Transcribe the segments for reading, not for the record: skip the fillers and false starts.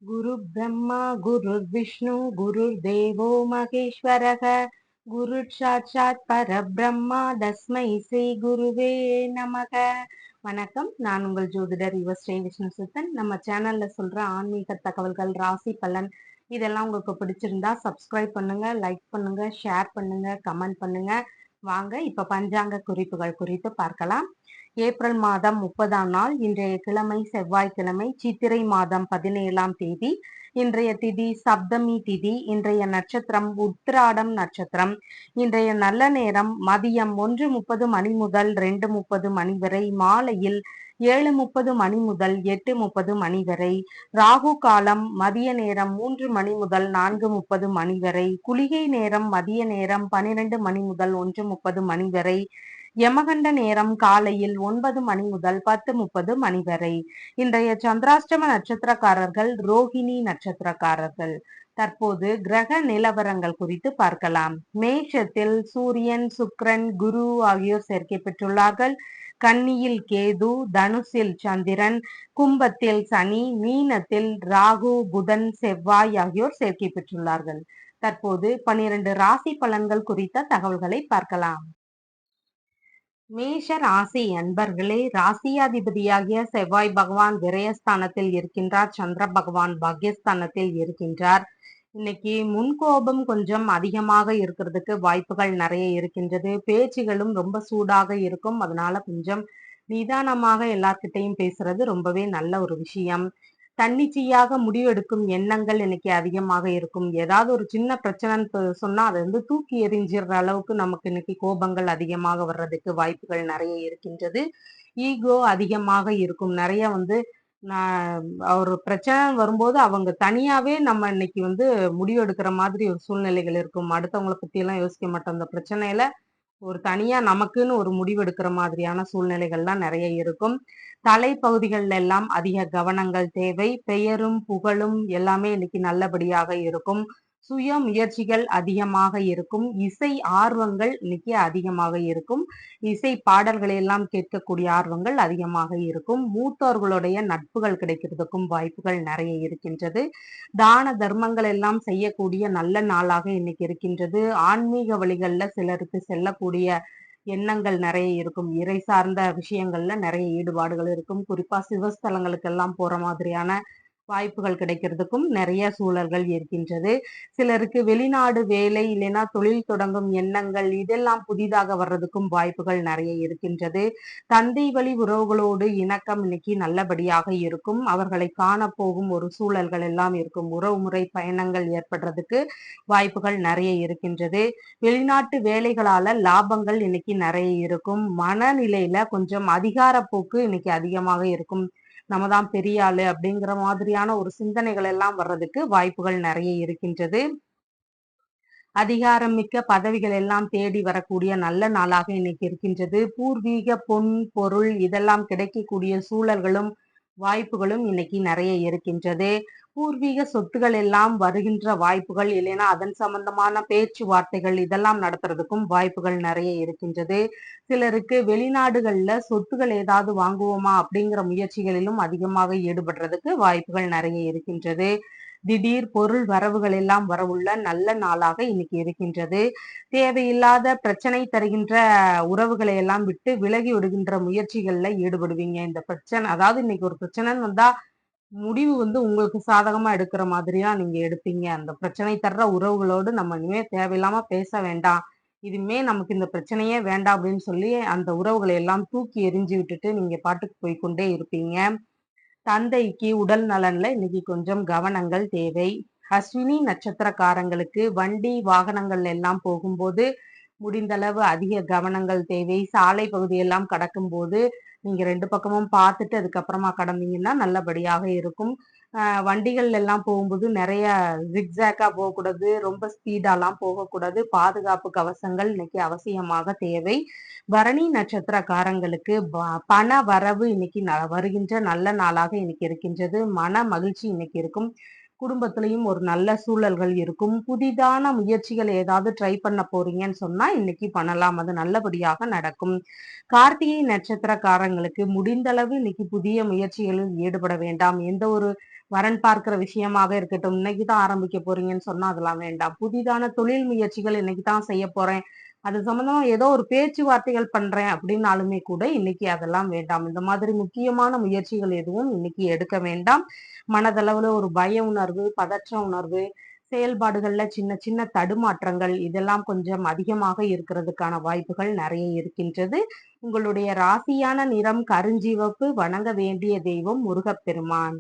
गुरु ब्रह्मा गुरुर्विष्णु गुरुर्देवो महेश्वरः गुरुः साक्षात् பரபிரம்மா தஸ்மை ஸ்ரீ குருவே நமக. வணக்கம். நான் உங்கள் ஜோதிடர் ஸ்ரீ விஷ்ணு சுத்தன். நம்ம சேனல்ல சொல்ற ஆன்மீக தகவல்கள், ராசி பலன் இதெல்லாம் உங்களுக்கு பிடிச்சிருந்தா சப்ஸ்கிரைப் பண்ணுங்க, லைக் பண்ணுங்க, ஷேர் பண்ணுங்க, கமெண்ட் பண்ணுங்க. வாங்க இப்ப பஞ்சாங்க குறிப்புகள் குறித்து பார்க்கலாம். ஏப்ரல் மாதம் 30ஆம் நாள், இன்றைய கிழமை செவ்வாய்க்கிழமை, சித்திரை மாதம் 17ஆம் தேதி. இன்றைய திதி சப்தமி திதி. இன்றைய நட்சத்திரம் உத்திராடம் நட்சத்திரம். இன்றைய நல்ல நேரம் மதியம் 1:30 மணி முதல் 2:30 மணி வரை, மாலையில் 7:30 மணி முதல் 8:30 மணி வரை. ராகு காலம் மதிய நேரம் 3 மணி முதல் 4:30 மணி வரை. குளிகை நேரம் மதிய நேரம் 12 மணி முதல் 1:30 மணி வரை. யமகண்ட நேரம் காலையில் 9 மணி முதல் 10:30 மணி வரை. இன்றைய சந்திராஷ்டம நட்சத்திரக்காரர்கள் ரோஹிணி நட்சத்திரக்காரர்கள். தற்போது கிரக நிலவரங்கள் குறித்து பார்க்கலாம். மேஷத்தில் சூரியன், சுக்கிரன், குரு ஆகியோர் சேர்க்கை பெற்றுள்ளார்கள். கன்னியில் கேது, தனுசில் சந்திரன், கும்பத்தில் சனி, மீனத்தில் ராகு, புதன், செவ்வாய் ஆகியோர் சேர்க்கை பெற்றுள்ளார்கள். தற்போது 12 ராசி பலன்கள் குறித்த தகவல்களை பார்க்கலாம். மேஷ ராசி அன்பர்களே, ராசியாதிபதியாகிய செவ்வாய் பகவான் விரயஸ்தானத்தில் இருக்கின்றார். சந்திர பகவான் பாக்யஸ்தானத்தில் இருக்கின்றார். இன்னைக்கு முன்கோபம் கொஞ்சம் அதிகமாக இருக்கிறதுக்கு வாய்ப்புகள் நிறைய இருக்கின்றது. பேச்சுகளும் ரொம்ப சூடாக இருக்கும். அதனால கொஞ்சம் நிதானமாக எல்லார்கிட்டையும் பேசுறது ரொம்பவே நல்ல ஒரு விஷயம். தன்னிச்சையாக முடிவெடுக்கும் எண்ணங்கள் இன்னைக்கு அதிகமாக இருக்கும். ஏதாவது ஒரு சின்ன பிரச்சனைன்னு சொன்னா அதை தூக்கி எறிஞ்சிடுற அளவுக்கு நமக்கு இன்னைக்கு கோபங்கள் அதிகமாக வர்றதுக்கு வாய்ப்புகள் நிறைய இருக்கின்றது. ஈகோ அதிகமாக இருக்கும். நிறைய நான் ஒரு பிரச்சனை வரும்போது அவங்க தனியாவே நம்ம இன்னைக்கு முடிவெடுக்கிற மாதிரி ஒரு சூழ்நிலைகள் இருக்கும். அடுத்தவங்களை பத்தி எல்லாம் யோசிக்க மாட்டோம். அந்த பிரச்சனையில ஒரு தனியா நமக்குன்னு ஒரு முடிவெடுக்கிற மாதிரியான சூழ்நிலைகள்லாம் நிறைய இருக்கும். தலைப்பகுதிகள்ல எல்லாம் அதிக கவனங்கள் தேவை. பெயரும் புகழும் எல்லாமே இன்னைக்கு நல்லபடியாக இருக்கும். சுய முயற்சிகள் அதிகமாக இருக்கும். இசை ஆர்வங்கள் இன்னைக்கு அதிகமாக இருக்கும். இசை பாடல்களை எல்லாம் கேட்கக்கூடிய ஆர்வங்கள் அதிகமாக இருக்கும். மூத்தோர்களுடைய நட்புகள் கிடைக்கிறதுக்கும் வாய்ப்புகள் நிறைய இருக்கின்றது. தான தர்மங்கள் எல்லாம் செய்யக்கூடிய நல்ல நாளாக இன்னைக்கு இருக்கின்றது. ஆன்மீக வழிகள்ல சிலருக்கு செல்லக்கூடிய எண்ணங்கள் நிறைய இருக்கும். இறை சார்ந்த விஷயங்கள்ல நிறைய ஈடுபாடுகள் இருக்கும். குறிப்பா சிவஸ்தலங்களுக்கு எல்லாம் போற மாதிரியான வாய்ப்புகள் கிடைக்கிறதுக்கும் நிறைய சூழல்கள் இருக்கின்றது. சிலருக்கு வெளிநாடு வேலை இல்லைன்னா தொழில் தொடங்கும் எண்ணங்கள் இதெல்லாம் புதிதாக வர்றதுக்கும் வாய்ப்புகள் நிறைய இருக்கின்றது. தந்தை வழி உறவுகளோடு இணக்கம் இன்னைக்கு நல்லபடியாக இருக்கும். அவர்களை காண போகும் ஒரு சூழல்கள் எல்லாம் இருக்கும். உறவுமுறை பயணங்கள் ஏற்படுறதுக்கு வாய்ப்புகள் நிறைய இருக்கின்றது. வெளிநாட்டு வேலைகளால லாபங்கள் இன்னைக்கு நிறைய இருக்கும். மனநிலையில கொஞ்சம் அதிகார போக்கு இன்னைக்கு அதிகமாக இருக்கும். நம்ம தான் பெரிய ஆளு அப்படிங்கிற மாதிரியான ஒரு சிந்தனைகள் எல்லாம் வர்றதுக்கு வாய்ப்புகள் நிறைய இருக்கின்றது. அதிகாரம் மிக்க பதவிகள் எல்லாம் தேடி வரக்கூடிய நல்ல நாளாக இன்னைக்கு இருக்கின்றது. பூர்வீக பொன் பொருள் இதெல்லாம் கிடைக்கக்கூடிய சூழல்களும் வாய்ப்புகளும் இன்னைக்கு நிறைய இருக்கின்றது. பூர்வீக சொத்துகள் எல்லாம் வருகின்ற வாய்ப்புகள் இல்லைன்னா அதன் சம்பந்தமான பேச்சுவார்த்தைகள் இதெல்லாம் நடத்துறதுக்கும் வாய்ப்புகள் நிறைய இருக்கின்றது. சிலருக்கு வெளிநாடுகள்ல சொத்துகள் ஏதாவது வாங்குவோமா அப்படிங்கிற முயற்சிகளிலும் அதிகமாக ஈடுபடுறதுக்கு வாய்ப்புகள் நிறைய இருக்கின்றது. திடீர் பொருள் வரவுகள் எல்லாம் வரவுள்ள நல்ல நாளாக இன்னைக்கு இருக்கின்றது. தேவையில்லாத பிரச்சனை தருகின்ற உறவுகளை எல்லாம் விட்டு விலகி விடுகின்ற முயற்சிகள்ல ஈடுபடுவீங்க. இந்த பிரச்சனை அதாவது இன்னைக்கு ஒரு பிரச்சனைன்னு வந்தா முடிவு உங்களுக்கு சாதகமா எடுக்கிற மாதிரியா நீங்க எடுப்பீங்க. அந்த பிரச்சனை தர்ற உறவுகளோடு நம்ம இனிமே தேவையில்லாம பேச வேண்டாம், இதுமே நமக்கு இந்த பிரச்சனையே வேண்டாம் அப்படின்னு சொல்லி அந்த உறவுகளை எல்லாம் தூக்கி எறிஞ்சு விட்டுட்டு நீங்க பாட்டுக்கு போய்கொண்டே இருப்பீங்க. தந்தைக்கு உடல் நலன்ல இன்னைக்கு கொஞ்சம் கவனங்கள் தேவை. அஸ்வினி நட்சத்திரக்காரங்களுக்கு வண்டி வாகனங்கள் எல்லாம் போகும்போது முடிந்தளவு அதிக கவனங்கள் தேவை. சாலை பகுதியெல்லாம் கடக்கும் போது நீங்க 2 பக்கமும் பார்த்துட்டு அதுக்கப்புறமா கடந்தீங்கன்னா நல்லபடியாக இருக்கும். வண்டிகள் எல்லாம் போகும்போது நிறைய ஜிக்ஸாக்கா போகக்கூடாது, ரொம்ப ஸ்பீடாலாம் போகக்கூடாது. பாதுகாப்பு கவசங்கள் இன்னைக்கு அவசியமாக தேவை. பரணி நட்சத்திரக்காரங்களுக்கு பண வரவு இன்னைக்கு வருகின்ற நல்ல நாளாக இன்னைக்கு இருக்கின்றது. மன மகிழ்ச்சி இன்னைக்கு இருக்கும். குடும்பத்திலயும் ஒரு நல்ல சூழல்கள் இருக்கும். புதிதான முயற்சிகள் ஏதாவது ட்ரை பண்ண போறீங்கன்னு சொன்னா, இன்னைக்கு பண்ணலாம். அது நல்லபடியாக நடக்கும். கார்த்திகை நட்சத்திரக்காரங்களுக்கு முடிந்தளவு இன்னைக்கு புதிய முயற்சிகளில் ஈடுபட வேண்டாம். எந்த ஒரு வரன் பார்க்கிற விஷயமாக இருக்கட்டும், இன்னைக்கு தான் ஆரம்பிக்க போறீங்கன்னு சொன்னா அதெல்லாம் வேண்டாம். புதிதான தொழில் முயற்சிகள் இன்னைக்கு தான் செய்ய போறேன். அது சம்பந்தமா ஏதோ ஒரு பேச்சுவார்த்தைகள் பண்றேன் அப்படின்னாலுமே கூட இன்னைக்கு அதெல்லாம் வேண்டாம். இந்த மாதிரி முக்கியமான முயற்சிகள் எதுவும் இன்னைக்கு எடுக்க வேண்டாம். மனதளவுல ஒரு பய உணர்வு, பதற்ற உணர்வு, செயல்பாடுகள்ல சின்ன சின்ன தடுமாற்றங்கள் இதெல்லாம் கொஞ்சம் அதிகமாக இருக்கிறதுக்கான வாய்ப்புகள் நிறைய இருக்கின்றது. உங்களுடைய ராசியான நிறம் கருஞ்சிவப்பு. வணங்க வேண்டிய தெய்வம் முருகப்பெருமான்.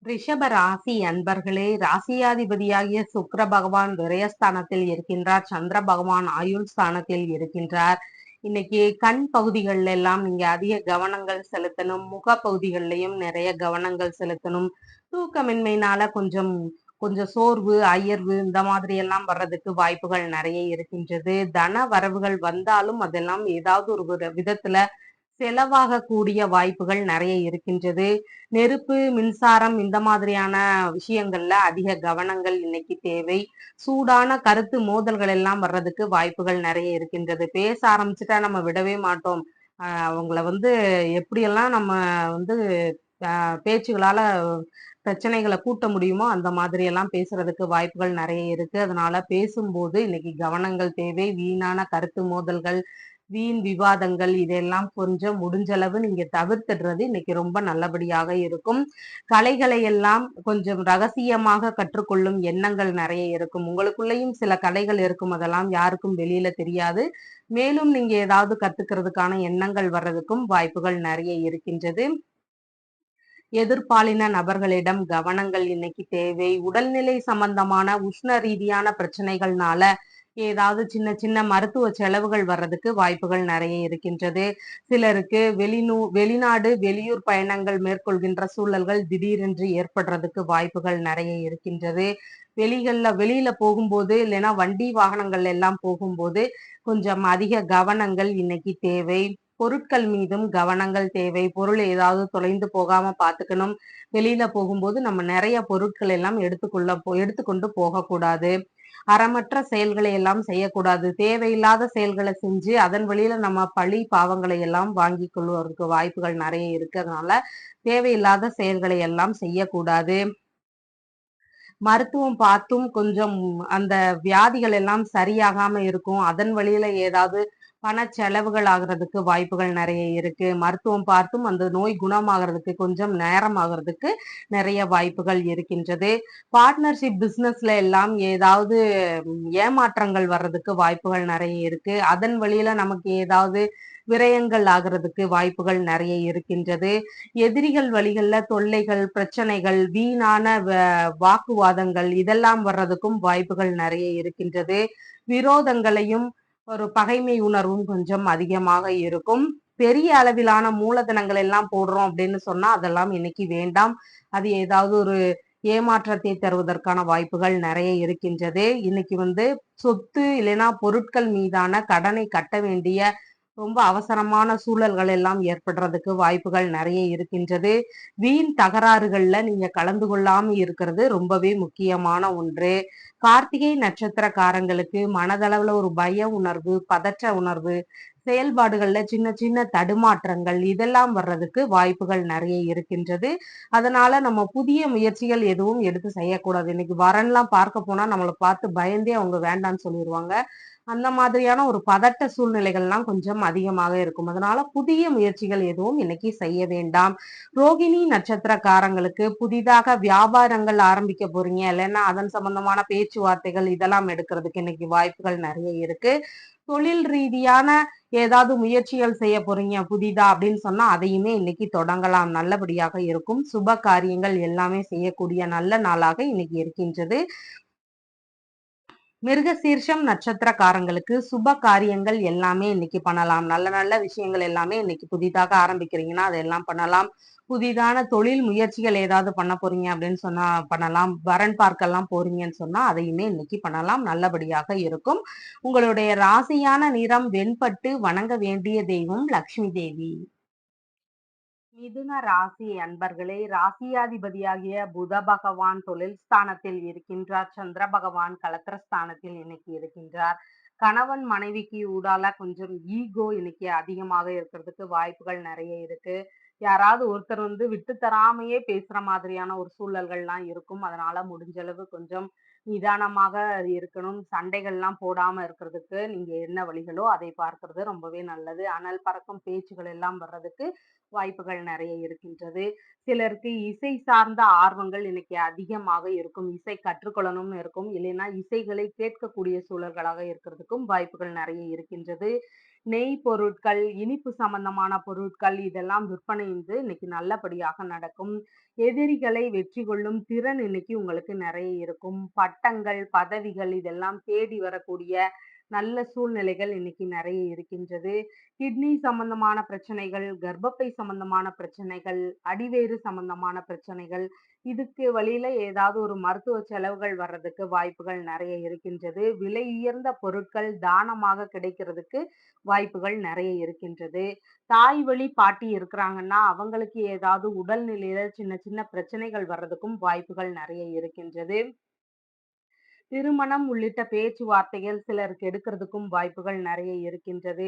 ரிஷப ராசி அன்பர்களே, ராசியாதிபதியாகிய சுக்கிர பகவான் விரயஸ்தானத்தில் இருக்கின்றார். சந்திர பகவான் ஆயுள் ஸ்தானத்தில் இருக்கின்றார். இன்னைக்கு கண் பகுதிகள்ல எல்லாம் நீங்க அதிக கவனங்கள் செலுத்தணும். முக பகுதிகள்லயும் நிறைய கவனங்கள் செலுத்தணும். தூக்கமின்மையினால கொஞ்சம் கொஞ்சம் சோர்வு, அயர்வு இந்த மாதிரி எல்லாம் வர்றதுக்கு வாய்ப்புகள் நிறைய இருக்கின்றது. தன வரவுகள் வந்தாலும் அதெல்லாம் ஏதாவது ஒரு விதத்துல செலவாகக்கூடிய வாய்ப்புகள் நிறைய இருக்கின்றது. நெருப்பு, மின்சாரம் இந்த மாதிரியான விஷயங்கள்ல அதிக கவனங்கள் இன்னைக்கு தேவை. சூடான கருத்து மோதல்கள் எல்லாம் வர்றதுக்கு வாய்ப்புகள் நிறைய இருக்கின்றது. பேச ஆரம்பிச்சுட்டா நம்ம விடவே மாட்டோம். அவங்கள எப்படியெல்லாம் நம்ம வந்து பேச்சுகளால பிரச்சனைகளை கூட்ட முடியுமோ அந்த மாதிரி எல்லாம் பேசுறதுக்கு வாய்ப்புகள் நிறைய இருக்கு. அதனால பேசும்போது இன்னைக்கு கவனங்கள் தேவை. வீணான கருத்து மோதல்கள், வீண் விவாதங்கள் இதெல்லாம் கொஞ்சம் முடிஞ்சளவு நீங்க தவிர்த்துடுறது இன்னைக்கு ரொம்ப நல்லபடியாக இருக்கும். கலைகளை எல்லாம் கொஞ்சம் ரகசியமாக கற்றுக்கொள்ளும் எண்ணங்கள் நிறைய இருக்கும். உங்களுக்குள்ளேயும் சில கலைகள் இருக்கும். அதெல்லாம் யாருக்கும் வெளியில தெரியாது. மேலும் நீங்க ஏதாவது கத்துக்கிறதுக்கான எண்ணங்கள் வர்றதுக்கும் வாய்ப்புகள் நிறைய இருக்கின்றது. எதிர்பாலின நபர்களிடம் கவனங்கள் இன்னைக்கு தேவை. உடல்நிலை சம்பந்தமான உஷ்ண ரீதியான பிரச்சனைகள்னால ஏதாவது சின்ன சின்ன மருத்துவ செலவுகள் வர்றதுக்கு வாய்ப்புகள் நிறைய இருக்கின்றது. சிலருக்கு வெளிநாடு, வெளியூர் பயணங்கள் மேற்கொள்கின்ற சூழல்கள் திடீரென்று ஏற்படுறதுக்கு வாய்ப்புகள் நிறைய இருக்கின்றது. வெளியில போகும்போது இல்லைன்னா வண்டி வாகனங்கள் எல்லாம் போகும்போது கொஞ்சம் அதிக கவனங்கள் இன்னைக்கு தேவை. பொருட்கள் மீதும் கவனங்கள் தேவை. பொருள் ஏதாவது தொலைந்து போகாம பாத்துக்கணும். வெளியில போகும்போது நம்ம நிறைய பொருட்கள் எல்லாம் எடுத்துக்கொண்டு போகக்கூடாது. அறமற்ற செயல்களை எல்லாம் செய்யக்கூடாது. தேவையில்லாத செயல்களை செஞ்சு அதன் வழியில நம்ம பழி பாவங்களை எல்லாம் வாங்கி கொள்வதற்கு வாய்ப்புகள் நிறைய இருக்கு. அதனால தேவையில்லாத செயல்களை எல்லாம் செய்யக்கூடாது. மருத்துவம் பார்த்தும் கொஞ்சம் அந்த வியாதிகள் எல்லாம் சரியாகாம இருக்கும். அதன் வழியில ஏதாவது பண செலவுகள் ஆகுறதுக்கு வாய்ப்புகள் நிறைய இருக்கு. மருத்துவம் பார்த்தும் அந்த நோய் குணமாகறதுக்கு கொஞ்சம் நேரம் ஆகுறதுக்கு நிறைய வாய்ப்புகள் இருக்கின்றது. பார்ட்னர்ஷிப் பிசினஸ்ல எல்லாம் ஏதாவது ஏமாற்றங்கள் வர்றதுக்கு வாய்ப்புகள் நிறைய இருக்கு. அதன் வழியில நமக்கு ஏதாவது விரயங்கள் ஆகிறதுக்கு வாய்ப்புகள் நிறைய இருக்கின்றது. எதிரிகள் வழிகள்ல தொல்லைகள், பிரச்சனைகள், வீணான வாக்குவாதங்கள் இதெல்லாம் வர்றதுக்கும் வாய்ப்புகள் நிறைய இருக்கின்றது. விரோதங்களையும் ஒரு பகைமை உணர்வும் கொஞ்சம் அதிகமாக இருக்கும். பெரிய அளவிலான மூலதனங்கள் எல்லாம் போடுறோம் அப்படின்னு சொன்னா அதெல்லாம் இன்னைக்கு வேண்டாம். அது ஏதாவது ஒரு ஏமாற்றத்தை தருவதற்கான வாய்ப்புகள் நிறைய இருக்கின்றது. இன்னைக்கு சொத்து இல்லைன்னா பொருட்கள் மீதான கடனை கட்ட வேண்டிய ரொம்ப அவசரமான சூழல்கள் எல்லாம் ஏற்படுறதுக்கு வாய்ப்புகள் நிறைய இருக்கின்றது. வீண் தகராறுகள்ல நீங்க கலந்து கொள்ளாம இருக்கிறது ரொம்பவே முக்கியமான ஒன்று. கார்த்திகை நட்சத்திரக்காரங்களுக்கு மனதளவுல ஒரு பய உணர்வு, பதற்ற உணர்வு, செயல்பாடுகள்ல சின்ன சின்ன தடுமாற்றங்கள் இதெல்லாம் வர்றதுக்கு வாய்ப்புகள் நிறைய இருக்கின்றது. அதனால நம்ம புதிய முயற்சிகள் எதுவும் எடுத்து செய்யக்கூடாது. இன்னைக்கு வரன்லாம் பார்க்க போனா நம்மளை பார்த்து பயந்தே அவங்க வேண்டான்னு சொல்லிடுவாங்க. அந்த மாதிரியான ஒரு பதட்ட சூழ்நிலைகள்லாம் கொஞ்சம் அதிகமாக இருக்கும். அதனால புதிய முயற்சிகள் எதுவும் இன்னைக்கு செய்ய வேண்டாம். ரோகிணி நட்சத்திரக்காரங்களுக்கு புதிதாக வியாபாரங்கள் ஆரம்பிக்க போறீங்க இல்லைன்னா அதன் சம்பந்தமான பேச்சுவார்த்தைகள் இதெல்லாம் எடுக்கிறதுக்கு இன்னைக்கு வாய்ப்புகள் நிறைய இருக்கு. தொழில் ரீதியான ஏதாவது முயற்சிகள் செய்ய போறீங்க புதிதா அப்படின்னு சொன்னா அதையுமே இன்னைக்கு தொடங்கலாம். நல்லபடியாக இருக்கும். சுப காரியங்கள் எல்லாமே செய்யக்கூடிய நல்ல நாளாக இன்னைக்கு இருக்கின்றது. மிருகசீர்ஷம் நட்சத்திரக்காரங்களுக்கு சுப காரியங்கள் எல்லாமே இன்னைக்கு பண்ணலாம். நல்ல நல்ல விஷயங்கள் எல்லாமே இன்னைக்கு புதிதாக ஆரம்பிக்கிறீங்கன்னா அதெல்லாம் பண்ணலாம். புதிதான தொழில் முயற்சிகள் ஏதாவது பண்ண போறீங்க அப்படின்னு சொன்னா பண்ணலாம். வரன் பார்க்கலாம் போறீங்கன்னு சொன்னா அதையுமே இன்னைக்கு பண்ணலாம். நல்லபடியாக இருக்கும். உங்களுடைய ராசியான நிறம் வெண்பட்டு. வணங்க வேண்டிய தெய்வம் லக்ஷ்மி தேவி. மிதுன ராசி அன்பர்களே, ராசியாதிபதியாகிய புத பகவான் தொழில் ஸ்தானத்தில் இருக்கின்றார். சந்திர பகவான் கலத்திர ஸ்தானத்தில் இன்னைக்கு இருக்கின்றார். கணவன் மனைவிக்கு ஊடால கொஞ்சம் ஈகோ இன்னைக்கு அதிகமாக இருக்கிறதுக்கு வாய்ப்புகள் நிறைய இருக்கு. யாராவது ஒருத்தர் வந்து விட்டு தராமையே பேசுற மாதிரியான ஒரு சூழல்கள்லாம் இருக்கும். அதனால முடிஞ்ச அளவு கொஞ்சம் நிதானமாக இருக்கணும். சண்டைகள்லாம் போடாம இருக்கிறதுக்கு நீங்க என்ன வழிகளோ அதை பார்க்கிறது ரொம்பவே நல்லது. அனல் பறக்கும் பேச்சுகள் எல்லாம் வர்றதுக்கு வாய்ப்புகள் நிறைய இருக்கின்றது. சிலருக்கு இசை சார்ந்த ஆர்வங்கள் இன்னைக்கு அதிகமாக இருக்கும். இசை கற்றுக்கொள்ளணும்னு இருக்கும். இல்லைன்னா இசைகளை கேட்கக்கூடிய சூழல்களாக இருக்கிறதுக்கும் வாய்ப்புகள் நிறைய இருக்கின்றது. நெய் பொருட்கள், இனிப்பு சம்பந்தமான பொருட்கள் இதெல்லாம் விற்பனை வந்து இன்னைக்கு நல்லபடியாக நடக்கும். எதிரிகளை வெற்றி கொள்ளும் திறன் இன்னைக்கு உங்களுக்கு நிறைய இருக்கும். பட்டங்கள், பதவிகள் இதெல்லாம் தேடி வரக்கூடிய நல்ல சூழ்நிலைகள் இன்னைக்கு நிறைய இருக்கின்றது. கிட்னி சம்பந்தமான பிரச்சனைகள், கர்ப்பப்பை சம்பந்தமான பிரச்சனைகள், அடிவயிறு சம்பந்தமான பிரச்சனைகள், இதுக்கு வழியில ஏதாவது ஒரு மருத்துவ செலவுகள் வர்றதுக்கு வாய்ப்புகள் நிறைய இருக்கின்றது. விலை உயர்ந்த பொருட்கள் தானமாக கிடைக்கிறதுக்கு வாய்ப்புகள் நிறைய இருக்கின்றது. தாய் வழி பாட்டி இருக்கிறாங்கன்னா, அவங்களுக்கு ஏதாவது உடல்நிலையில சின்ன சின்ன பிரச்சனைகள் வர்றதுக்கும் வாய்ப்புகள் நிறைய இருக்கின்றது. திருமணம் உள்ளிட்ட பேச்சுவார்த்தைகள் சிலருக்கு எடுக்கிறதுக்கும் வாய்ப்புகள் நிறைய இருக்கின்றது.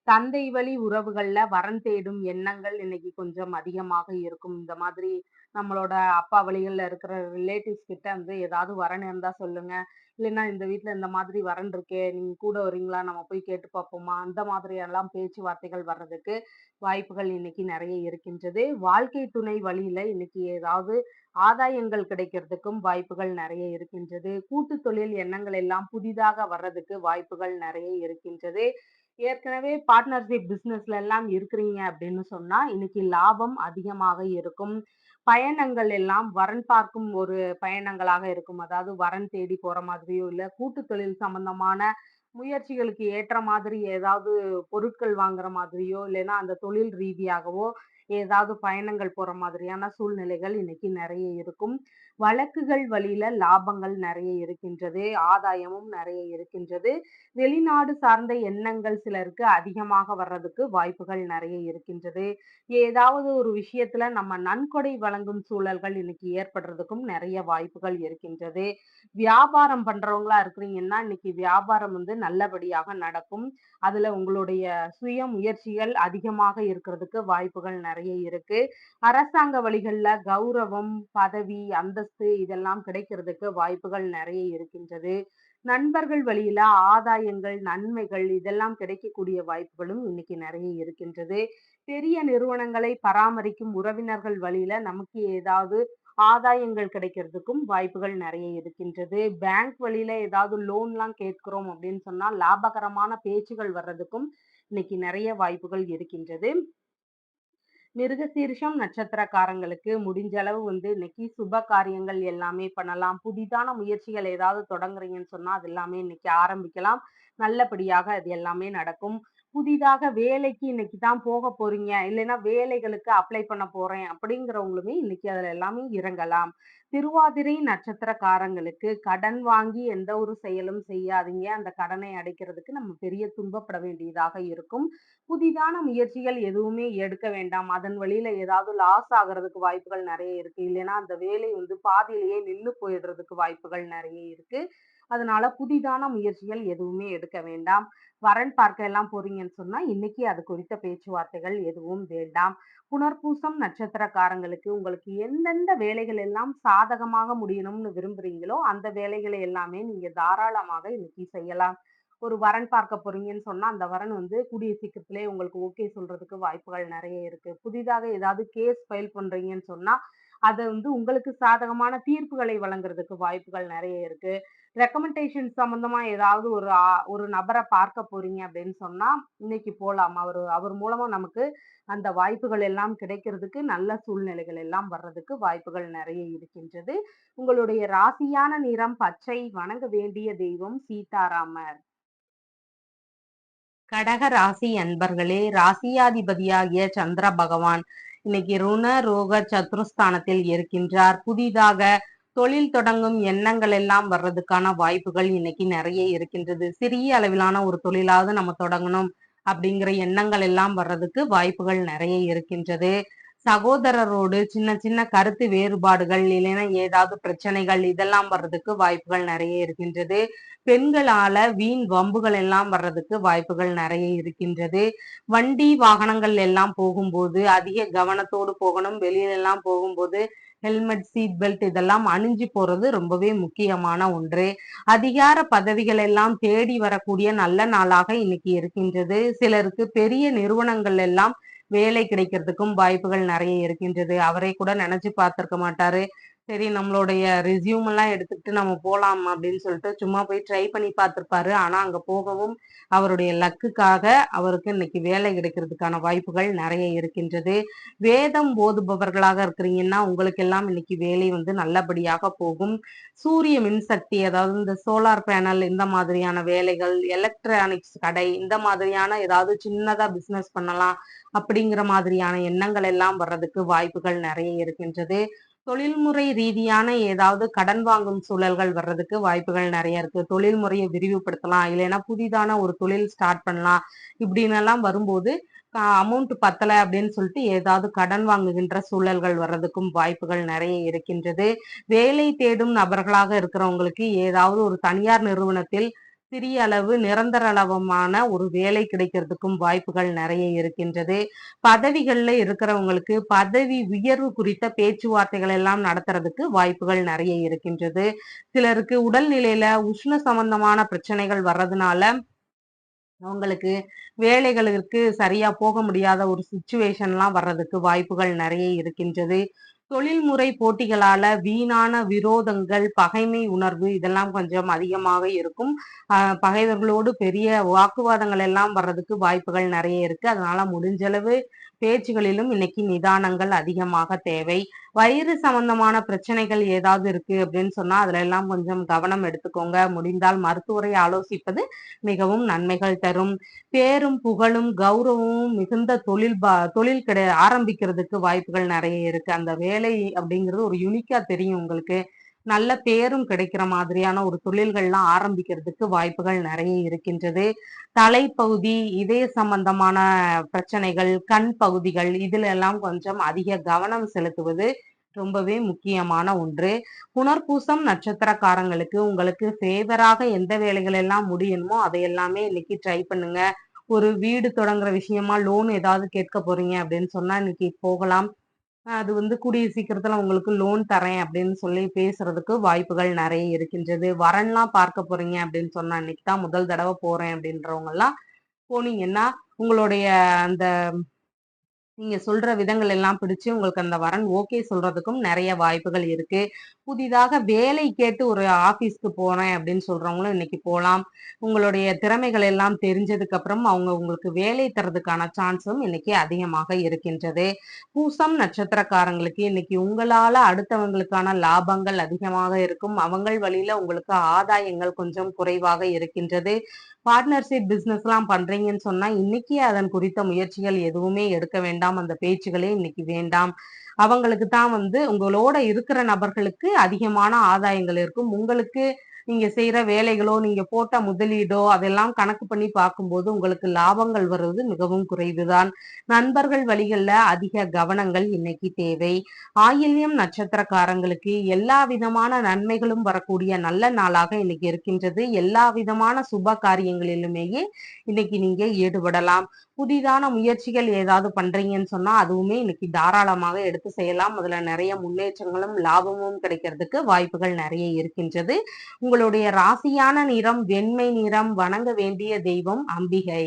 தந்தை வழி உறவுகள்ல வரன் தேடும் எண்ணங்கள் இன்னைக்கு கொஞ்சம் அதிகமாக இருக்கும். இந்த மாதிரி நம்மளோட அப்பா வழிகள்ல இருக்கிற ரிலேட்டிவ்ஸ் கிட்ட வந்து ஏதாவது வரன் இருந்தா சொல்லுங்க. இல்லைன்னா இந்த வீட்ல இந்த மாதிரி வரன் இருக்கே, நீங்க கூட வரீங்களா? நம்ம போய் கேட்டு பார்ப்போமா? அந்த மாதிரி எல்லாம் பேச்சுவார்த்தைகள் வர்றதுக்கு வாய்ப்புகள் இன்னைக்கு நிறைய இருக்கின்றது. வாழ்க்கை துணை வழியில இன்னைக்கு ஏதாவது ஆதாயங்கள் கிடைக்கிறதுக்கும் வாய்ப்புகள் நிறைய இருக்கின்றது. கூட்டு தொழில் எண்ணங்கள் எல்லாம் புதிதாக வர்றதுக்கு வாய்ப்புகள் நிறைய இருக்கின்றது. ஏற்கனவே பார்ட்னர்ஷிப் பிசினஸ்ல எல்லாம் இருக்கிறீங்க அப்படின்னு சொன்னா, இன்னைக்கு லாபம் அதிகமாக இருக்கும். பயணங்கள் எல்லாம் வரன் பார்க்கும் ஒரு பயணங்களாக இருக்கும். அதாவது வரன் தேடி போற மாதிரியோ, இல்ல கூட்டு தொழில் சம்பந்தமான முயற்சிகளுக்கு ஏற்ற மாதிரி ஏதாவது பொருட்கள் வாங்குற மாதிரியோ, இல்லைன்னா அந்த தொழில் ரீதியாகவோ ஏதாவது பயணங்கள் போற மாதிரியான சூழ்நிலைகள் இன்னைக்கு நிறைய இருக்கும். வழக்குகள் வழியில லாபங்கள் நிறைய இருக்கின்றது. ஆதாயமும் நிறைய இருக்கின்றது. வெளிநாடு சார்ந்த எண்ணங்கள் சிலருக்கு அதிகமாக வர்றதுக்கு வாய்ப்புகள் நிறைய இருக்கின்றது. ஏதாவது ஒரு விஷயத்துல நம்ம நன்கொடை வழங்கும் சூழல்கள் இன்னைக்கு ஏற்படுறதுக்கும் நிறைய வாய்ப்புகள் இருக்கின்றது. வியாபாரம் பண்றவங்களா இருக்கிறீங்கன்னா, இன்னைக்கு வியாபாரம் வந்து நல்லபடியாக நடக்கும். அதுல உங்களுடைய சுய முயற்சிகள் அதிகமாக இருக்கிறதுக்கு வாய்ப்புகள் நிறைய இருக்கு. அரசாங்க வழிகள்ல கௌரவம், பதவி, அந்தஸ்து இதெல்லாம் கிடைக்கிறதுக்கு வாய்ப்புகள் நிறைய இருக்கின்றது. நண்பர்கள் வழியில ஆதாயங்கள், நன்மைகள் இதெல்லாம் கிடைக்கக்கூடிய வாய்ப்புகளும் இன்னைக்கு நிறைய இருக்கின்றது. பெரிய நிறுவனங்களை பராமரிக்கும் உறவினர்கள் வழியில நமக்கு ஏதாவது ஆதாயங்கள் கிடைக்கிறதுக்கும் வாய்ப்புகள் நிறைய இருக்கின்றது. பேங்க் வழியில ஏதாவது லோன்லாம் கேட்கிறோம் அப்படின்னு சொன்னா, லாபகரமான பேச்சுகள் வர்றதுக்கும் இன்னைக்கு நிறைய வாய்ப்புகள் இருக்கின்றது. மிருகசீரிஷம் நட்சத்திரக்காரங்களுக்கு முடிஞ்ச அளவு வந்து இன்னைக்கு சுப காரியங்கள் எல்லாமே பண்ணலாம். புதிதான முயற்சிகள் ஏதாவது தொடங்குறீங்கன்னு சொன்னா, அது எல்லாமே இன்னைக்கு ஆரம்பிக்கலாம். நல்லபடியாக அது எல்லாமே நடக்கும். புதிதாக வேலைக்கு இன்னைக்கு தான் போக போறீங்க, இல்லைன்னா வேலைகளுக்கு அப்ளை பண்ண போறேன் அப்படிங்கிறவங்களுமே இன்னைக்கு அதுல எல்லாமே இறங்கலாம். திருவாதிரை நட்சத்திரக்காரங்களுக்கு கடன் வாங்கி எந்த ஒரு செயலும் செய்யாதீங்க. அந்த கடனை அடைக்கிறதுக்கு நம்ம பெரிய துன்பப்பட வேண்டியதாக இருக்கும். புதிதான முயற்சிகள் எதுவுமே எடுக்க வேண்டாம். அதன் வழியில ஏதாவது லாஸ் ஆகுறதுக்கு வாய்ப்புகள் நெறைய இருக்கு. இல்லைன்னா அந்த வேலை வந்து பாதியிலேயே நின்னு போயிடுறதுக்கு வாய்ப்புகள் நெறைய இருக்கு. அதனால புதிதான முயற்சிகள் எதுவுமே எடுக்க வேண்டாம். வரன் பார்க்க எல்லாம் போறீங்கன்னு சொன்னா, இன்னைக்கு அது குறித்த பேச்சுவார்த்தைகள் எதுவும் வேண்டாம். புனர்பூசம் நட்சத்திரக்காரங்களுக்கு உங்களுக்கு எந்தெந்த வேலைகள் எல்லாம் சாதகமாக முடியணும்னு விரும்புறீங்களோ, அந்த வேலைகளை எல்லாமே நீங்க தாராளமாக இன்னைக்கு செய்யலாம். ஒரு வரன் பார்க்க போறீங்கன்னு சொன்னா, அந்த வரன் வந்து கூடிய சீக்கிரத்திலே உங்களுக்கு ஓகே சொல்றதுக்கு வாய்ப்புகள் நெறைய இருக்கு. புதிதாக ஏதாவது கேஸ் ஃபைல் பண்றீங்கன்னு சொன்னா, அத வந்து உங்களுக்கு சாதகமான தீர்ப்புகளை வழங்குறதுக்கு வாய்ப்புகள் நெறைய இருக்கு. ரெக்கமெண்டேஷன் சம்மந்தமா ஏதாவது ஒரு நபர பார்க்க போறீங்க அப்படின்னு சொன்னா, இன்னைக்கு போலாம். அவர் மூலமா நமக்கு அந்த வாய்ப்புகள் எல்லாம் கிடைக்கிறதுக்கு நல்ல சூழ்நிலைகள் எல்லாம் வர்றதுக்கு வாய்ப்புகள் நெறைய இருக்கின்றது. உங்களுடைய ராசியான நிறம் பச்சை. வணங்க வேண்டிய தெய்வம் சீதாராமர். கடக ராசி அன்பர்களே, ராசியாதிபதியாகிய சந்திர பகவான் இன்னைக்கு ருண ரோக சத்ருஸ்தானத்தில் இருக்கின்றார். புதிதாக தொழில் தொடங்கும் எண்ணங்கள் எல்லாம் வர்றதுக்கான வாய்ப்புகள் இன்னைக்கு நிறைய இருக்கின்றது. சிறிய அளவிலான ஒரு தொழிலாவது நம்ம தொடங்கணும் அப்படிங்கிற எண்ணங்கள் எல்லாம் வர்றதுக்கு வாய்ப்புகள் நிறைய இருக்கின்றது. சகோதரரோடு சின்ன சின்ன கருத்து வேறுபாடுகள் இல்லைன்னா ஏதாவது பிரச்சனைகள் இதெல்லாம் வர்றதுக்கு வாய்ப்புகள் நிறைய இருக்கின்றது. பெண்களால வீண் வம்புகள் எல்லாம் வர்றதுக்கு வாய்ப்புகள் நிறைய இருக்கின்றது. வண்டி வாகனங்கள் எல்லாம் போகும்போது அதிக கவனத்தோடு போகணும். வெளியில எல்லாம் போகும்போது ஹெல்மெட், சீட் பெல்ட் இதெல்லாம் அணிஞ்சு போறது ரொம்பவே முக்கியமான ஒன்று. அதிகார பதவிகள் எல்லாம் தேடி வரக்கூடிய நல்ல நாளாக இன்னைக்கு இருக்கின்றது. சிலருக்கு பெரிய நிறுவனங்கள் எல்லாம் வேலை கிடைக்கிறதுக்கும் வாய்ப்புகள் நிறைய இருக்கின்றது. அவரே கூட நினைச்சு பார்த்திருக்க மாட்டாரு. சரி நம்மளுடைய ரெஸ்யூம் எல்லாம் எடுத்துக்கிட்டு நம்ம போலாம் அப்படின்னு சொல்லிட்டு சும்மா போய் ட்ரை பண்ணி பார்த்திருப்பாரு. ஆனா அங்க போகவும் அவருடைய லக்குக்காக அவருக்கு இன்னைக்கு வேலை கிடைக்கிறதுக்கான வாய்ப்புகள் நிறைய இருக்கின்றது. வேதம் ஓதுபவர்களாக இருக்கிறீங்கன்னா உங்களுக்கு எல்லாம் இன்னைக்கு வேலை நல்லபடியாக போகும். சூரிய மின்சக்தி, அதாவது இந்த சோலார் பேனல் இந்த மாதிரியான வேலைகள், எலக்ட்ரானிக்ஸ் கடை இந்த மாதிரியான ஏதாவது சின்னதா பிசினஸ் பண்ணலாம் அப்படிங்கிற மாதிரியான எண்ணங்கள் எல்லாம் வர்றதுக்கு வாய்ப்புகள் நிறைய இருக்கின்றது. தொழில்முறை ரீதியான ஏதாவது கடன் வாங்கும் சூழல்கள் வர்றதுக்கு வாய்ப்புகள் நிறைய இருக்கு. தொழில் முறையை விரிவுபடுத்தலாம், இல்லைன்னா புதிதான ஒரு தொழில் ஸ்டார்ட் பண்ணலாம் இப்படின்னு எல்லாம் வரும்போது அமௌண்ட் பத்தல அப்படின்னு சொல்லிட்டு ஏதாவது கடன் வாங்குகின்ற சூழல்கள் வர்றதுக்கும் வாய்ப்புகள் நிறைய இருக்கின்றது. வேலை தேடும் நபர்களாக இருக்கிறவங்களுக்கு ஏதாவது ஒரு தனியார் நிறுவனத்தில் சிறிய அளவு நிரந்தர அளவமான ஒரு வேலை கிடைக்கிறதுக்கும் வாய்ப்புகள் நிறைய இருக்கின்றது. பதவிகள்ல இருக்கிறவங்களுக்கு பதவி உயர்வு குறித்த பேச்சுவார்த்தைகள் எல்லாம் நடத்துறதுக்கு வாய்ப்புகள் நிறைய இருக்கின்றது. சிலருக்கு உடல்நிலையில உஷ்ண சம்பந்தமான பிரச்சனைகள் வர்றதுனால அவங்களுக்கு வேலைகளுக்கு சரியா போக முடியாத ஒரு சுச்சுவேஷன்லாம் வர்றதுக்கு வாய்ப்புகள் நிறைய இருக்கின்றது. தொழில்முறை போட்டிகளால வீணான விரோதங்கள், பகைமை உணர்வு இதெல்லாம் கொஞ்சம் அதிகமாக இருக்கும். பகைவர்களோடு பெரிய வாக்குவாதங்கள் எல்லாம் வர்றதுக்கு வாய்ப்புகள் நிறைய இருக்கு. அதனால முடிஞ்சளவு பேச்சுகளிலும் இன்னைக்கு நிதானங்கள் அதிகமாக தேவை. வயிறு சம்பந்தமான பிரச்சனைகள் ஏதாவது இருக்கு அப்படின்னு சொன்னா அதுல எல்லாம் கொஞ்சம் கவனம் எடுத்துக்கோங்க. முடிந்தால் மருத்துவரை ஆலோசிப்பது மிகவும் நன்மைகள் தரும். பேரும் புகழும் கௌரவமும் மிகுந்த தொழில் ஆரம்பிக்கிறதுக்கு வாய்ப்புகள் நிறைய இருக்கு. அந்த வேலை அப்படிங்கிறது ஒரு யூனிக்கா தெரியும் உங்களுக்கு. நல்ல பேரும் கிடைக்கிற மாதிரியான ஒரு தொழில்கள்லாம் ஆரம்பிக்கிறதுக்கு வாய்ப்புகள் நிறைய இருக்கின்றது. தலைப்பகுதி, இதய சம்பந்தமான பிரச்சனைகள், கண் பகுதிகள் இதுல எல்லாம் கொஞ்சம் அதிக கவனம் செலுத்துவது ரொம்பவே முக்கியமான ஒன்று. புனர்பூசம் நட்சத்திரக்காரங்களுக்கு உங்களுக்கு ஃபேவராக எந்த வேலைகள் எல்லாம் முடியணுமோ அதை எல்லாமே இன்னைக்கு ட்ரை பண்ணுங்க. ஒரு வீடு தொடங்குற விஷயமா லோன் ஏதாவது கேட்க போறீங்க அப்படின்னு சொன்னா இன்னைக்கு போகலாம். அது கூடிய சீக்கிரத்துல உங்களுக்கு லோன் தரேன் அப்படின்னு சொல்லி பேசுறதுக்கு வாய்ப்புகள் நிறைய இருக்கின்றது. வரன்லாம் பார்க்க போறீங்க அப்படின்னு சொன்னா இன்னைக்கு தான் முதல் தடவை போறேன் அப்படின்றவங்க எல்லாம் போனீங்கன்னா உங்களுடைய அந்த நீங்க சொல்ற விதங்கள் எல்லாம் பிடிச்சு உங்களுக்கு அந்த வரன் ஓகே சொல்றதுக்கும் நிறைய வாய்ப்புகள் இருக்கு. புதிதாக வேலை கேட்டு ஒரு ஆபீஸ்க்கு போறேன் அப்படின்னு சொல்றவங்களும் இன்னைக்கு போலாம். உங்களுடைய திறமைகள் எல்லாம் தெரிஞ்சதுக்கு அப்புறம் அவங்க உங்களுக்கு வேலை தரதுக்கான சான்ஸும் இன்னைக்கு அதிகமாக இருக்கின்றது. பூசம் நட்சத்திரக்காரங்களுக்கு இன்னைக்கு உங்களால அடுத்தவங்களுக்கான லாபங்கள் அதிகமாக இருக்கும். அவங்கள் வழியில உங்களுக்கு ஆதாயங்கள் கொஞ்சம் குறைவாக இருக்கின்றது. பார்ட்னர்ஷிப் பிசினஸ் எல்லாம் பண்றீங்கன்னு சொன்னா இன்னைக்கு அதன் குறித்த முயற்சிகள் எதுவுமே எடுக்க வேண்டாம். அந்த பேச்சுகளே இன்னைக்கு வேண்டாம். அவங்களுக்கு தான் உங்களோட இருக்கிற நபர்களுக்கு அதிகமான ஆதாயங்கள் இருக்கும். உங்களுக்கு நீங்க செய்யற வேலைகளோ, நீங்க போட்ட முதலீடோ அதெல்லாம் கணக்கு பண்ணி பார்க்கும்போது உங்களுக்கு லாபங்கள் வருவது மிகவும் குறைவுதான். நண்பர்கள் வழிகள்ல அதிக கவனங்கள் இன்னைக்கு தேவை. ஆயில்யம் நட்சத்திரக்காரங்களுக்கு எல்லா விதமான நன்மைகளும் வரக்கூடிய நல்ல நாளாக இன்னைக்கு இருக்கின்றது. எல்லா விதமான சுப காரியங்களிலுமேயே இன்னைக்கு நீங்க ஈடுபடலாம். புதிதான முயற்சிகள் ஏதாவது பண்றீங்கன்னு சொன்னா அதுவுமே இன்னைக்கு தாராளமாக எடுத்து செய்யலாம். அதுல நிறைய முன்னேற்றங்களும் லாபமும் கிடைக்கிறதுக்கு வாய்ப்புகள் நிறைய இருக்கின்றது. உங்களுடைய ராசியான நிறம் வெண்மை நிறம். வணங்க வேண்டிய தெய்வம் அம்பிகை.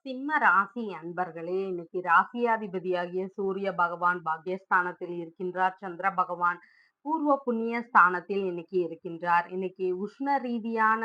சிம்ம ராசி அன்பர்களே, இன்னைக்கு ராசியாதிபதியாகிய சூரிய பகவான் பாக்யஸ்தானத்தில் இருக்கின்றார். சந்திர பகவான் பூர்வ புண்ணிய ஸ்தானத்தில் இன்னைக்கு இருக்கின்றார். இன்னைக்கு உஷ்ண ரீதியான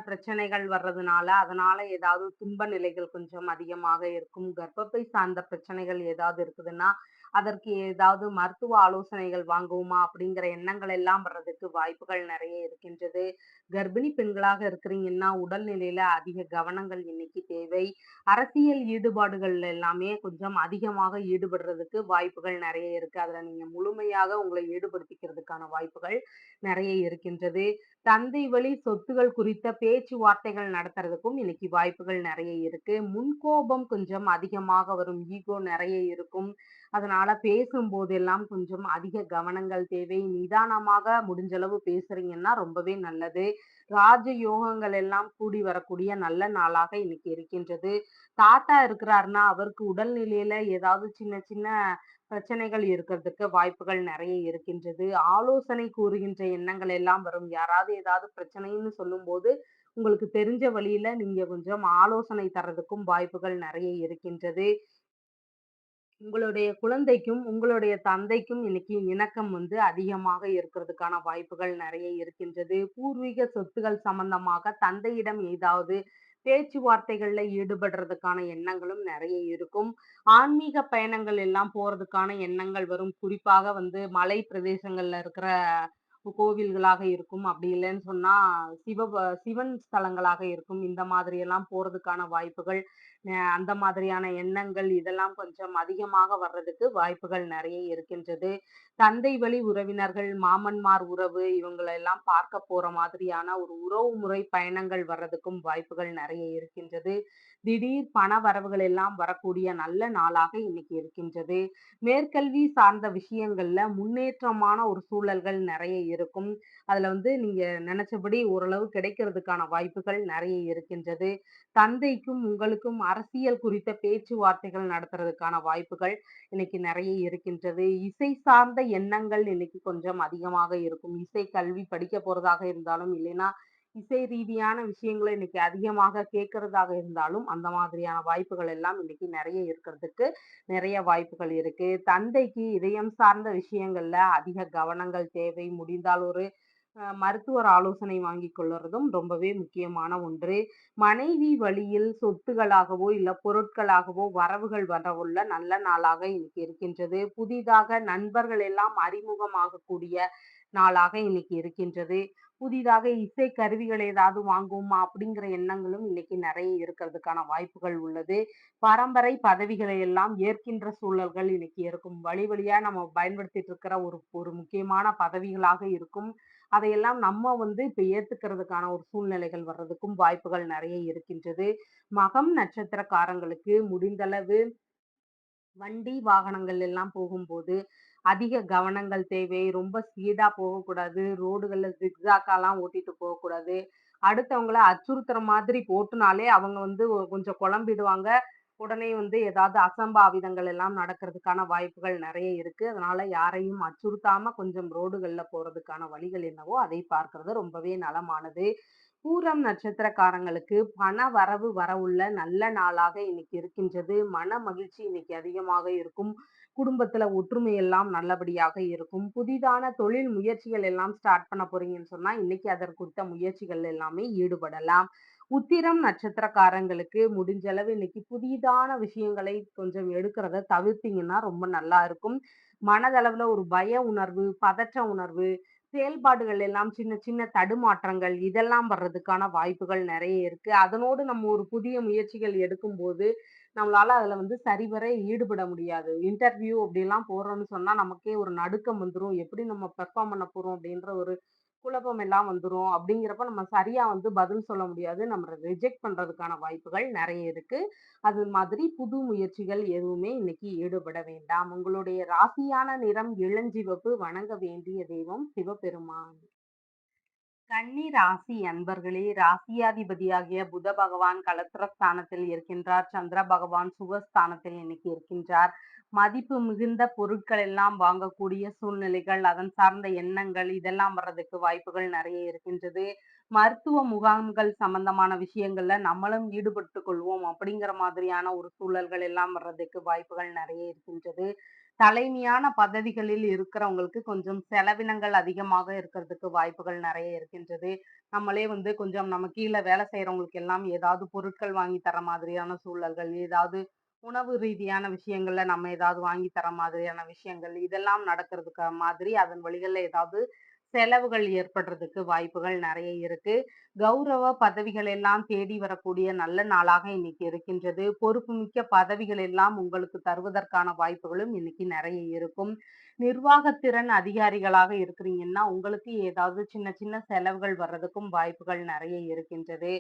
பிரச்சனைகள் வர்றதுனால அதனால ஏதாவது துன்ப நிலைகள் கொஞ்சம் அதிகமாக இருக்கும். கர்ப்பப்பை சார்ந்த பிரச்சனைகள் ஏதாவது இருக்குதுன்னா அதற்கு ஏதாவது மருத்துவ ஆலோசனைகள் வாங்குவோமா அப்படிங்கிற எண்ணங்கள் எல்லாம் வர்றதுக்கு வாய்ப்புகள் நிறைய இருக்கின்றது. கர்ப்பிணி பெண்களாக இருக்கிறீங்கன்னா, உடல்நிலையில அதிக கவனங்கள் இன்னைக்கு தேவை. அரசியல் ஈடுபாடுகள்ல எல்லாமே கொஞ்சம் அதிகமாக ஈடுபடுறதுக்கு வாய்ப்புகள் நிறைய இருக்கு. அதுல நீங்க முழுமையாக உங்களை ஈடுபடுத்திக்கிறதுக்கான வாய்ப்புகள் நிறைய இருக்கின்றது. தந்தை வழி சொத்துகள் குறித்த பேச்சுவார்த்தைகள் நடத்துறதுக்கும் இன்னைக்கு வாய்ப்புகள் நிறைய இருக்கு. முன்கோபம் கொஞ்சம் அதிகமாக வரும். ஈகோ நிறைய இருக்கும். அதனால பேசும்போதெல்லாம் கொஞ்சம் அதிக கவனங்கள் தேவை. நிதானமாக முடிஞ்ச அளவு பேசுறீங்கன்னா ரொம்பவே நல்லது. ராஜயோகங்கள் எல்லாம் கூடி வரக்கூடிய நல்ல நாளாக இன்னைக்கு இருக்கின்றது. தாத்தா இருக்கிறாருன்னா, அவருக்கு உடல்நிலையில ஏதாவது சின்ன சின்ன பிரச்சனைகள் இருக்கிறதுக்கு வாய்ப்புகள் நெறைய இருக்கின்றது. ஆலோசனை கூறுகின்ற எண்ணங்கள் எல்லாம் வரும். யாராவது ஏதாவது பிரச்சனைன்னு சொல்லும்போது, உங்களுக்கு தெரிஞ்ச வழியில நீங்க கொஞ்சம் ஆலோசனை தர்றதுக்கும் வாய்ப்புகள் நெறைய இருக்கின்றது. உங்களுடைய குழந்தைக்கும், உங்களுடைய தந்தைக்கும் இன்னைக்கு இணக்கம் அதிகமாக இருக்கிறதுக்கான வாய்ப்புகள் நெறைய இருக்கின்றது. பூர்வீக சொத்துகள் சம்பந்தமாக தந்தையிடம் ஏதாவது பேச்சுவார்த்தைகள்ல ஈடுபடுறதுக்கான எண்ணங்களும் நெறைய இருக்கும். ஆன்மீக பயணங்கள் எல்லாம் போறதுக்கான எண்ணங்கள் வரும். குறிப்பாக மலை பிரதேசங்கள்ல இருக்கிற கோவில்களாக இருக்கும். அப்படி இல்லன்னு சொன்னா, சிவன் ஸ்தலங்களாக இருக்கும். இந்த மாதிரி எல்லாம் போறதுக்கான வாய்ப்புகள், அந்த மாதிரியான எண்ணங்கள் இதெல்லாம் கொஞ்சம் அதிகமாக வர்றதுக்கு வாய்ப்புகள் நெறைய இருக்கின்றது. தந்தை வழி உறவினர்கள், மாமன்மார் உறவு இவங்கள எல்லாம் பார்க்க போற மாதிரியான ஒரு உறவுமுறை பயணங்கள் வர்றதுக்கும் வாய்ப்புகள் நெறைய இருக்கின்றது. திடீர் பண வரவுகள் எல்லாம் வரக்கூடிய நல்ல நாளாக இன்னைக்கு இருக்கின்றது. மேற்கல்வி சார்ந்த விஷயங்கள்ல முன்னேற்றமான ஒரு சூழல்கள் நெறைய இருக்கும். அதுல நீங்க நெனச்சபடி ஓரளவு கிடைக்கிறதுக்கான வாய்ப்புகள் நெறைய இருக்கின்றது. தந்தைக்கும், உங்களுக்கும் அரசியல் குறித்த பேச்சுவார்த்தைகள் நடத்துறதுக்கான வாய்ப்புகள் இன்னைக்கு நெறைய இருக்கின்றது. இசை சார்ந்த எண்ணங்கள் இன்னைக்கு கொஞ்சம் அதிகமாக இருக்கும். இசை கல்வி படிக்க போறதாக இருந்தாலும், இல்லைன்னா இசை ரீதியான விஷயங்கள இன்னைக்கு அதிகமாக கேட்கறதாக இருந்தாலும், அந்த மாதிரியான வாய்ப்புகள் எல்லாம் இன்னைக்கு நெறைய இருக்கிறதுக்கு நெறைய வாய்ப்புகள் இருக்கு. தந்தைக்கு இதயம் சார்ந்த விஷயங்கள்ல அதிக கவனங்கள் தேவை. முடிந்தால் ஒரு மருத்துவர் ஆலோசனை வாங்கிக் கொள்ளுறதும் ரொம்பவே முக்கியமான ஒன்று. மனைவி வழியில் சொத்துகளாகவோ, இல்ல பொருட்களாகவோ வரவுகள் வரவுள்ள நல்ல நாளாக இன்னைக்கு இருக்கின்றது. புதிதாக நண்பர்கள் எல்லாம் அறிமுகமாகக்கூடிய நாளாக இன்னைக்கு இருக்கின்றது. புதிதாக இசை கருவிகள் ஏதாவது வாங்குவோமா அப்படிங்கிற எண்ணங்களும் இன்னைக்கு நெறைய இருக்கிறதுக்கான வாய்ப்புகள் உள்ளது. பரம்பரை பதவிகளை எல்லாம் ஏற்கின்ற சூழல்கள் இன்னைக்கு இருக்கும். வழி வழியா நம்ம பயன்படுத்திட்டு இருக்கிற ஒரு ஒரு முக்கியமான பதவிகளாக இருக்கும். அதையெல்லாம் நம்ம இப்ப ஏத்துக்கிறதுக்கான ஒரு சூழ்நிலைகள் வர்றதுக்கும் வாய்ப்புகள் நெறைய இருக்கின்றது. மகம் நட்சத்திரக்காரங்களுக்கு முடிந்தளவு வண்டி, வாகனங்கள் எல்லாம் போகும்போது, அதிக கவனங்கள் தேவை. ரொம்ப ஸ்பீடா போகக்கூடாது. ரோடுகள்ல ஜிக்ஜாக்காலாம் ஓட்டிட்டு போகக்கூடாது. அடுத்தவங்கள அச்சுறுத்துற மாதிரி ஓட்டுனாலே அவங்க கொஞ்சம் குழம்பிடுவாங்க. உடனே ஏதாவது அசம்பாவிதங்கள் எல்லாம் நடக்கிறதுக்கான வாய்ப்புகள் நெறைய இருக்கு. அதனால யாரையும் அச்சுறுத்தாம கொஞ்சம் ரோடுகள்ல போறதுக்கான வழிகள் என்னவோ, அதை பார்க்கிறது ரொம்பவே நலமானது. பூரம் நட்சத்திரக்காரங்களுக்கு பண வரவு வரவுள்ள நல்ல நாளாக இன்னைக்கு இருக்கின்றது. மன மகிழ்ச்சி இன்னைக்கு அதிகமாக இருக்கும். குடும்பத்துல ஒற்றுமை எல்லாம் நல்லபடியாக இருக்கும். புதிதான தொழில் முயற்சிகள் எல்லாம் ஸ்டார்ட் பண்ண போறீங்கன்னு சொன்னா, இன்னைக்கு அதற்குறித்த முயற்சிகள் எல்லாமே ஈடுபடலாம். உத்திரம் நட்சத்திரக்காரங்களுக்கு முடிஞ்ச அளவு இன்னைக்கு புதிதான விஷயங்களை கொஞ்சம் எடுக்கிறத தவிர்த்தீங்கன்னா ரொம்ப நல்லா இருக்கும். மனதளவுல ஒரு பய உணர்வு, பதற்ற உணர்வு, செயல்பாடுகள் எல்லாம் சின்ன சின்ன தடுமாற்றங்கள் இதெல்லாம் வர்றதுக்கான வாய்ப்புகள் நெறைய இருக்கு. அதனோடு நம்ம ஒரு புதிய முயற்சிகள் எடுக்கும்போது, நம்மளால அதுல சரிவர ஈடுபட முடியாது. இன்டர்வியூ அப்படிலாம் போறோம்ன்னு சொன்னா, நமக்கே ஒரு நடுக்கம் வந்துரும். எப்படி நம்ம பெர்ஃபார்ம் பண்ண போறோம் அப்படின்ற ஒரு குழப்பம் எல்லாம் வந்துரும். அப்படிங்கிறப்ப நம்ம சரியா பதில் சொல்ல முடியாது. நம்மள ரிஜெக்ட் பண்றதுக்கான வாய்ப்புகள் நெறைய இருக்கு. அது மாதிரி புது முயற்சிகள் எதுவுமே இன்னைக்கு ஈடுபட வேண்டாம். உங்களுடைய ராசியான நிறம் இளஞ்சிவப்பு. வணங்க வேண்டிய தெய்வம் சிவபெருமான். கன்னி ராசி அன்பர்களே, ராசியாதிபதியாகிய புத பகவான் கலத்திரஸ்தானத்தில் இருக்கின்றார். சந்திர பகவான் சுகஸ்தானத்தில் இன்னைக்கு இருக்கின்றார். மதிப்பு மிகுந்த பொருட்கள் எல்லாம் வாங்கக்கூடிய சூழ்நிலைகள், அதன் சார்ந்த எண்ணங்கள் இதெல்லாம் வர்றதுக்கு வாய்ப்புகள் நெறைய இருக்கின்றது. மருத்துவ முகாம்கள் சம்பந்தமான விஷயங்கள்ல நம்மளும் ஈடுபட்டுக் கொள்வோம் அப்படிங்கிற மாதிரியான ஒரு சூழல்கள் எல்லாம் வர்றதுக்கு வாய்ப்புகள் நெறைய இருக்கின்றது. தலைமையான பதவிகளில் இருக்கிறவங்களுக்கு கொஞ்சம் செலவினங்கள் அதிகமாக இருக்கிறதுக்கு வாய்ப்புகள் நெறைய இருக்கின்றது. நம்மளே கொஞ்சம் நம்ம கீழ வேலை செய்றவங்களுக்கு எல்லாம் ஏதாவது பொருட்கள் வாங்கி தர மாதிரியான சூழல்கள், ஏதாவது உணவு ரீதியான விஷயங்கள்ல நம்ம ஏதாவது வாங்கி தர மாதிரியான விஷயங்கள், இதெல்லாம் நடக்கிறதுக்கு மாதிரி அதன் வழிகள்ல ஏதாவது செலவுகள் ஏற்படுறதுக்கு வாய்ப்புகள் நெறைய இருக்கு. கௌரவ பதவிகள் எல்லாம் தேடி வரக்கூடிய நல்ல நாளாக இன்னைக்கு இருக்கின்றது. பொறுப்புமிக்க பதவிகள் எல்லாம் உங்களுக்கு தருவதற்கான வாய்ப்புகளும் இன்னைக்கு நெறைய இருக்கும். நிர்வாகத்திறன் அதிகாரிகளாக இருக்கிறீங்கன்னா, உங்களுக்கு ஏதாவது சின்ன சின்ன செலவுகள் வர்றதுக்கும் வாய்ப்புகள் நெறைய இருக்கின்றது.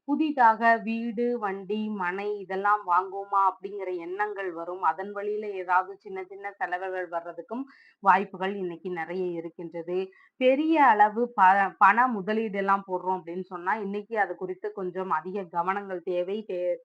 புதிதாக வீடு, வண்டி, மனை இதெல்லாம் வாங்குவோமா அப்படிங்கிற எண்ணங்கள் வரும். அதன் வழியில ஏதாவது சின்ன சின்ன செலவுகள் வர்றதுக்கும் வாய்ப்புகள் இன்னைக்கு நெறைய இருக்கின்றது. பெரிய அளவு பண முதலீடு எல்லாம் போடுறோம் அப்படின்னு சொன்னா, இன்னைக்கு அது குறித்து கொஞ்சம் அதிக கவனங்கள் தேவை.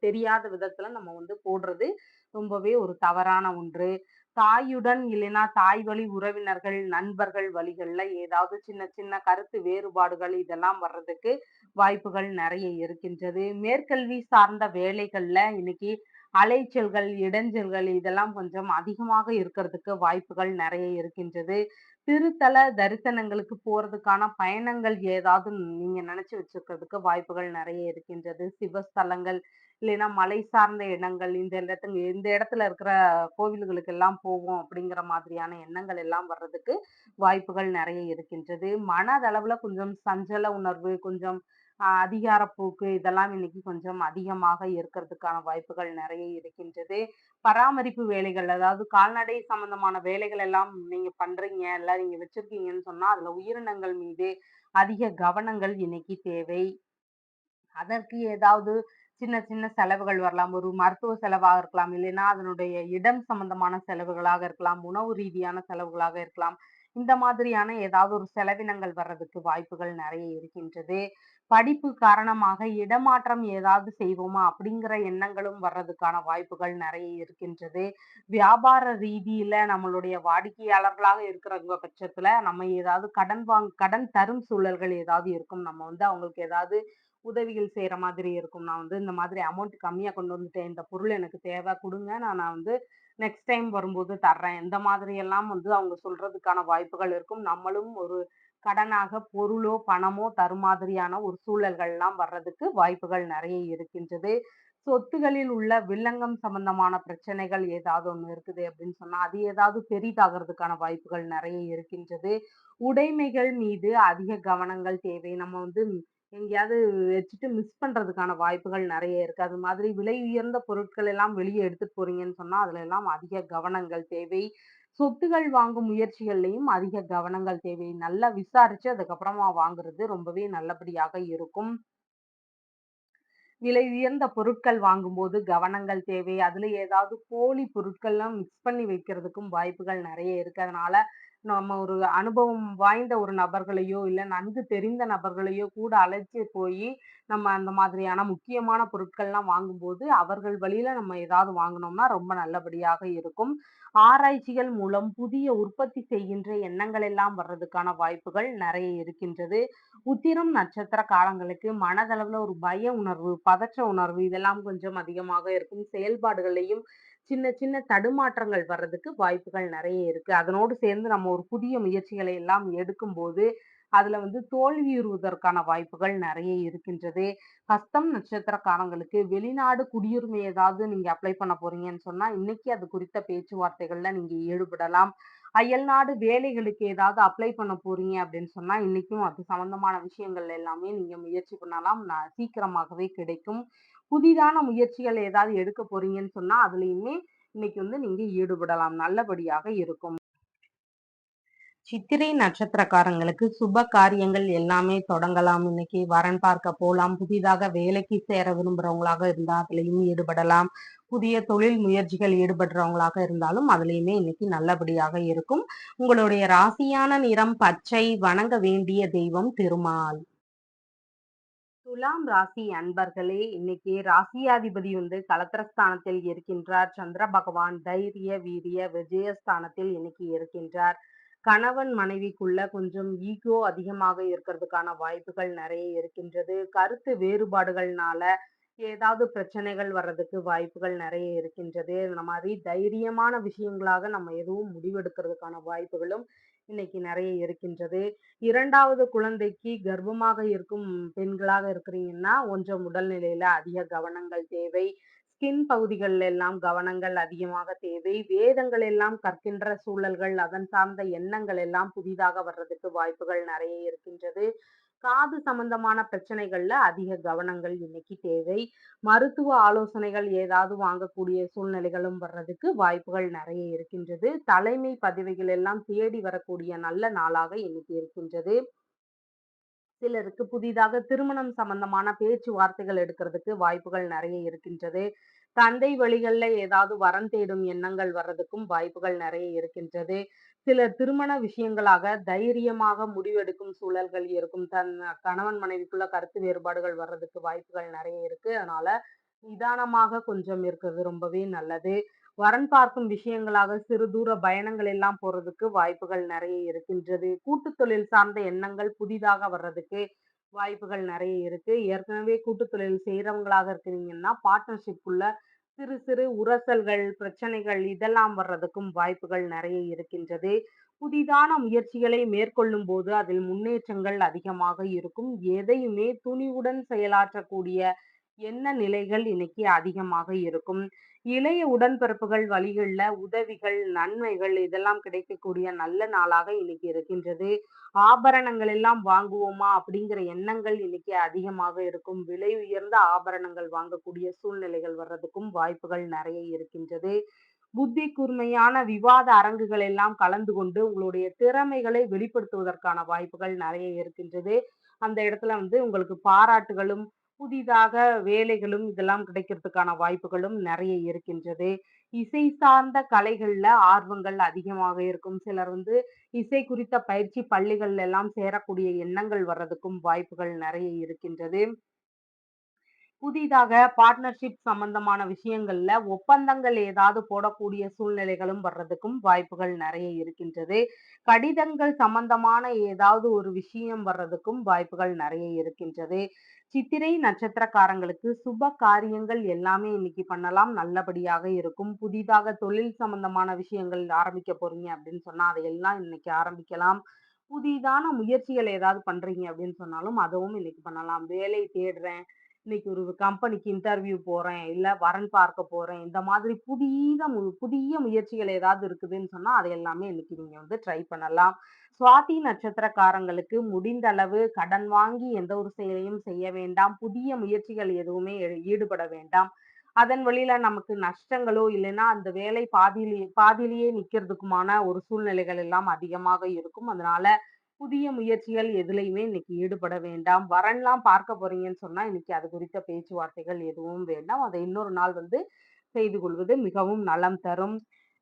தெரியாத விதத்துல நம்ம வந்து போடுறது ரொம்பவே ஒரு தவறான ஒன்று. தாயுடன் இல்லைன்னா தாய் வழி உறவினர்கள், நண்பர்கள் வழிகள்ல ஏதாவது சின்ன சின்ன கருத்து வேறுபாடுகள் இதெல்லாம் வர்றதுக்கு வாய்ப்புகள் நெறைய இருக்கின்றது. மேற்கல்வி சார்ந்த வேலைகள்ல இன்னைக்கு அலைச்சல்கள், இடைஞ்சல்கள் இதெல்லாம் கொஞ்சம் அதிகமாக இருக்கிறதுக்கு வாய்ப்புகள் நெறைய இருக்கின்றது. திருத்தல தரிசனங்களுக்கு போறதுக்கான பயணங்கள் ஏதாவது நீங்க நினைச்சு வச்சிருக்கிறதுக்கு வாய்ப்புகள் நெறைய இருக்கின்றது. சிவஸ்தலங்கள், இல்லைன்னா மலை சார்ந்த இடங்கள், இந்த இடத்துல இருக்கிற கோவில்களுக்கு எல்லாம் போவோம் அப்படிங்கிற மாதிரியான எண்ணங்கள் எல்லாம் வர்றதுக்கு வாய்ப்புகள் நெறைய இருக்கின்றது. மனதளவுல கொஞ்சம் சஞ்சல உணர்வு, கொஞ்சம் அதிகாரப்போக்கு இதெல்லாம் இன்னைக்கு கொஞ்சம் அதிகமாக இருக்கிறதுக்கான வாய்ப்புகள் நெறைய இருக்கின்றது. பராமரிப்பு வேலைகள், அதாவது கால்நடை சம்பந்தமான வேலைகள் எல்லாம் நீங்க பண்றீங்க, இல்ல நீங்க வச்சிருக்கீங்கன்னு சொன்னா, அதுல உயிரினங்கள் மீது அதிக கவனங்கள் இன்னைக்கு தேவை. அதற்கு ஏதாவது சின்ன சின்ன செலவுகள் வரலாம். ஒரு மருத்துவ செலவாக இருக்கலாம். இல்லைன்னா அதனுடைய இடம் சம்பந்தமான செலவுகளாக இருக்கலாம். உணவு ரீதியான செலவுகளாக இருக்கலாம். இந்த மாதிரியான ஏதாவது ஒரு செலவினங்கள் வர்றதுக்கு வாய்ப்புகள் நெறைய இருக்கின்றது. படிப்பு காரணமாக இடமாற்றம் ஏதாவது செய்வோமா? அப்படிங்கிற எண்ணங்களும் வர்றதுக்கான வாய்ப்புகள் நெறைய இருக்கின்றது. வியாபார ரீதியில நம்மளுடைய வாடிக்கையாளர்களாக இருக்கிறவங்க பட்சத்துல, நம்ம ஏதாவது கடன் தரும் சூழல்கள் ஏதாவது இருக்கும். நம்ம வந்து அவங்களுக்கு ஏதாவது உதவிகள் செய்ற மாதிரி இருக்கும். நான் வந்து இந்த மாதிரி அமௌண்ட் கம்மியா கொண்டு வந்துட்டேன். இந்த பொருள் எனக்கு தேவை குடுங்க. நான் வந்து நெக்ஸ்ட் டைம் வரும்போது தர்றேன். இந்த மாதிரி எல்லாம் வந்து அவங்க சொல்றதுக்கான வாய்ப்புகள் இருக்கும். நம்மளும் ஒரு கடனாக பொருளோ, பணமோ தரும் மாதிரியான ஒரு சூழல்கள்லாம் வர்றதுக்கு வாய்ப்புகள் நெறைய இருக்கின்றது. சொத்துகளில் உள்ள வில்லங்கம் சம்பந்தமான பிரச்சனைகள் ஏதாவது ஒண்ணு இருக்குது அப்படின்னு சொன்னா, அது ஏதாவது பெரிதாகறதுக்கான வாய்ப்புகள் நெறைய இருக்கின்றது. உடைமைகள் மீது அதிக கவனங்கள் தேவை. நம்ம வந்து எங்கேயாவது வச்சுட்டு மிஸ் பண்றதுக்கான வாய்ப்புகள் நெறைய இருக்கு. அது மாதிரி விலை உயர்ந்த பொருட்கள் எல்லாம் வெளிய எடுத்துட்டு போறீங்கன்னு சொன்னா, அதுல எல்லாம் அதிக கவனங்கள் தேவை. சொத்துகள் வாங்கும் முயற்சிகள்லயும் அதிக கவனங்கள் தேவை. நல்லா விசாரிச்சு அதுக்கப்புறமா வாங்குறது ரொம்பவே நல்லபடியாக இருக்கும். விலை உயர்ந்த பொருட்கள் வாங்கும்போது கவனங்கள் தேவை. அதுல ஏதாவது போலி பொருட்கள்லாம் மிக்ஸ் பண்ணி வைக்கிறதுக்கும் வாய்ப்புகள் நெறைய இருக்கு. அதனால நம்ம ஒரு அனுபவம் வாய்ந்த ஒரு நபர்களையோ, இல்ல நன்கு தெரிந்த நபர்களையோ கூட அழைச்சு போயி, நம்ம அந்த மாதிரியான முக்கியமான பொருட்கள்லாம் வாங்கும்போது, அவர்கள் வழியில நம்ம ஏதாவது வாங்குனோம்னா ரொம்ப நல்லபடியாக இருக்கும். ஆராய்ச்சிகள் மூலம் புதிய உற்பத்தி செய்கின்ற எண்ணங்கள் எல்லாம் வர்றதுக்கான வாய்ப்புகள் நெறைய இருக்கின்றது. உத்திரம் நட்சத்திர காலங்களுக்கு மனதளவுல ஒரு பய உணர்வு, பதற்ற உணர்வு இதெல்லாம் கொஞ்சம் அதிகமாக இருக்கும். செயல்பாடுகள்லயும் சின்ன சின்ன தடுமாற்றங்கள் வர்றதுக்கு வாய்ப்புகள் நெறைய இருக்கு. அதனோடு சேர்ந்து நம்ம ஒரு புதிய முயற்சிகளை எல்லாம் எடுக்கும்போது, அதுல வந்து தோல்வியுறுவதற்கான வாய்ப்புகள் நெறைய இருக்கின்றது. ஹஸ்தம் நட்சத்திரக்காரங்களுக்கு வெளிநாடு குடியுரிமை ஏதாவது நீங்க அப்ளை பண்ண போறீங்கன்னு சொன்னா, இன்னைக்கு அது குறித்த பேச்சுவார்த்தைகள்ல நீங்க ஈடுபடலாம். அயல்நாடு வேலைகளுக்கு ஏதாவது அப்ளை பண்ண போறீங்க அப்படின்னு சொன்னா, இன்னைக்கும் அது சம்மந்தமான விஷயங்கள் எல்லாமே நீங்க முயற்சி பண்ணலாம். சீக்கிரமாகவே கிடைக்கும். புதிதான முயற்சிகள் ஏதாவது எடுக்க போறீங்கன்னு சொன்னா, அதுலயுமே இன்னைக்கு வந்து நீங்க ஈடுபடலாம். நல்லபடியாக இருக்கும். சித்திரை நட்சத்திரக்காரங்களுக்கு சுப காரியங்கள் எல்லாமே தொடங்கலாம். இன்னைக்கு வரன் பார்க்க போலாம். புதிதாக வேலைக்கு சேர விரும்புறவங்களாக இருந்தா அதுலயும் ஈடுபடலாம். புதிய தொழில் முயற்சிகள் ஈடுபடுறவங்களாக இருந்தாலும் அதுலயுமே இன்னைக்கு நல்லபடியாக இருக்கும். உங்களுடைய ராசியான நிறம் பச்சை. வணங்க வேண்டிய தெய்வம் திருமால். துலாம் ராசி அன்பர்களே, இன்னைக்கு ராசியாதிபதி வந்து கலத்திரஸ்தானத்தில் இருக்கின்றார். சந்திர பகவான் தைரிய, வீரிய, விஜயஸ்தானத்தில் இன்னைக்கு இருக்கின்றார். கணவன் மனைவிக்குள்ள கொஞ்சம் ஈகோ அதிகமாக இருக்கிறதுக்கான வாய்ப்புகள் நெறைய இருக்கின்றது. கருத்து வேறுபாடுகள்னால ஏதாவது பிரச்சனைகள் வர்றதுக்கு வாய்ப்புகள் நெறைய இருக்கின்றது. இந்த மாரி தைரியமான விஷயங்களாக நம்ம எதுவும் முடிவெடுக்கிறதுக்கான வாய்ப்புகளும் இன்னைக்கு நெறைய இருக்கின்றது. 2வது குழந்தைக்கு கர்ப்பமாக இருக்கும் பெண்களாக இருக்கிறீங்கன்னா, கொஞ்சம் உடல்நிலையில அதிக கவனங்கள் தேவை. ஸ்கின் பகுதிகள்ல எல்லாம் கவனங்கள் அதிகமாக தேவை. வேதங்கள் எல்லாம் கற்கின்ற சூழல்கள், அதன் சார்ந்த எண்ணங்கள் எல்லாம் புதிதாக வர்றதுக்கு வாய்ப்புகள் நெறைய இருக்கின்றது. காது சம்பந்தமான பிரச்சனைகள்ல அதிக கவனங்கள் இன்னைக்கு தேவை. மருத்துவ ஆலோசனைகள் ஏதாவது வாங்கக்கூடிய சூழ்நிலைகளும் வர்றதுக்கு வாய்ப்புகள் நெறைய இருக்கின்றது. தலைமை பதவிகள் எல்லாம் தேடி வரக்கூடிய நல்ல நாளாக இன்னைக்கு இருக்கின்றது. சிலருக்கு புதிதாக திருமணம் சம்பந்தமான பேச்சுவார்த்தைகள் எடுக்கிறதுக்கு வாய்ப்புகள் நெறைய இருக்கின்றது. தந்தை வழிகள்ல ஏதாவது வரன் தேடும் எண்ணங்கள் வர்றதுக்கும் வாய்ப்புகள் நெறைய இருக்கின்றது. சிலர் திருமண விஷயங்களாக தைரியமாக முடிவெடுக்கும் சூழல்கள் இருக்கும். கணவன் மனைவிக்குள்ள கருத்து வேறுபாடுகள் வர்றதுக்கு வாய்ப்புகள் நெறைய இருக்கு. அதனால நிதானமாக கொஞ்சம் இருக்கிறது ரொம்பவே நல்லது. வரன் பார்க்கும் விஷயங்களாக சிறு தூர பயணங்கள் எல்லாம் போறதுக்கு வாய்ப்புகள் நெறைய இருக்கின்றது. கூட்டுத் தொழில் சார்ந்த எண்ணங்கள் புதிதாக வர்றதுக்கு வாய்ப்புகள் நெறைய இருக்கு. ஏற்கனவே கூட்டுத் தொழில் செய்றவங்களாக இருக்கிறீங்கன்னா, பார்ட்னர்ஷிப்குள்ள சிறு சிறு உரசல்கள், பிரச்சனைகள் இதெல்லாம் வர்றதுக்கும் வாய்ப்புகள் நெறைய இருக்கின்றது. புதிதான முயற்சிகளை மேற்கொள்ளும்போது, அதில் முன்னேற்றங்கள் அதிகமாக இருக்கும். எதையுமே துணிவுடன் செயலாற்றக்கூடிய எண்ண நிலைகள் இன்னைக்கு அதிகமாக இருக்கும். இளைய உடன்பிறப்புகள் வழிகள்ல உதவிகள், நன்மைகள் இதெல்லாம் கிடைக்கக்கூடிய நல்ல நாளாக இன்னைக்கு இருக்கின்றது. ஆபரணங்கள் எல்லாம் வாங்குவோமா? அப்படிங்கிற எண்ணங்கள் இன்னைக்கு அதிகமாக இருக்கும். விலை உயர்ந்த ஆபரணங்கள் வாங்கக்கூடிய சூழ்நிலைகள் வர்றதுக்கும் வாய்ப்புகள் நெறைய இருக்கின்றது. புத்தி கூர்மையான விவாத அரங்குகள் எல்லாம் கலந்து கொண்டு உங்களுடைய திறமைகளை வெளிப்படுத்துவதற்கான வாய்ப்புகள் நெறைய இருக்கின்றது. அந்த இடத்துல வந்து உங்களுக்கு பாராட்டுகளும், புதிதாக வேலைகளும் இதெல்லாம் கிடைக்கிறதுக்கான வாய்ப்புகளும் நெறைய இருக்கின்றது. இசை சார்ந்த கலைகள்ல ஆர்வங்கள் அதிகமாக இருக்கும். சிலர் வந்து இசை குறித்த பயிற்சி பள்ளிகள்ல எல்லாம் சேரக்கூடிய எண்ணங்கள் வர்றதுக்கும் வாய்ப்புகள் நெறைய இருக்கின்றது. புதிதாக பார்ட்னர்ஷிப் சம்பந்தமான விஷயங்கள்ல ஒப்பந்தங்கள் ஏதாவது போடக்கூடிய சூழ்நிலைகளும் வர்றதுக்கும் வாய்ப்புகள் நெறைய இருக்கின்றது. கடிதங்கள் சம்பந்தமான ஏதாவது ஒரு விஷயம் வர்றதுக்கும் வாய்ப்புகள் நெறைய இருக்கின்றது. சித்திரை நட்சத்திரக்காரங்களுக்கு சுப காரியங்கள் எல்லாமே இன்னைக்கு பண்ணலாம். நல்லபடியாக இருக்கும். புதிதாக தொழில் சம்பந்தமான விஷயங்கள் ஆரம்பிக்க போறீங்க அப்படின்னு சொன்னா, அதையெல்லாம் இன்னைக்கு ஆரம்பிக்கலாம். புதிதான முயற்சிகள் ஏதாவது பண்றீங்க அப்படின்னு சொன்னாலும், அதுவும் இன்னைக்கு பண்ணலாம். வேலை தேடுறேன், இன்னைக்கு ஒரு கம்பெனிக்கு இன்டர்வியூ போறேன், இல்ல வரன் பார்க்க போறேன். இந்த மாதிரி புதிய முயற்சிகள் ஏதாவது இருக்குதுன்னு சொன்னா, அது எல்லாமே இன்னைக்கு நீங்க வந்து ட்ரை பண்ணலாம். சுவாதி நட்சத்திரக்காரங்களுக்கு முடிந்த அளவு கடன் வாங்கி எந்த ஒரு செயலையும் செய்ய வேண்டாம். புதிய முயற்சிகள் எதுவுமே ஈடுபட வேண்டாம். அதன் வழியில நமக்கு நஷ்டங்களோ, இல்லைன்னா அந்த வேலை பாதியிலேயே நிக்கிறதுக்குமான ஒரு சூழ்நிலைகள் எல்லாம் அதிகமாக இருக்கும். அதனால புதிய முயற்சிகள் எதுலயுமே இன்னைக்கு ஈடுபட வேண்டாம். வரன்லாம் பார்க்க போறீங்கன்னு சொன்னா, இன்னைக்கு அது குறித்த பேச்சுவார்த்தைகள் எதுவும் வேண்டாம். அதை இன்னொரு நாள் வந்து செய்து கொள்வது மிகவும் நலம் தரும்.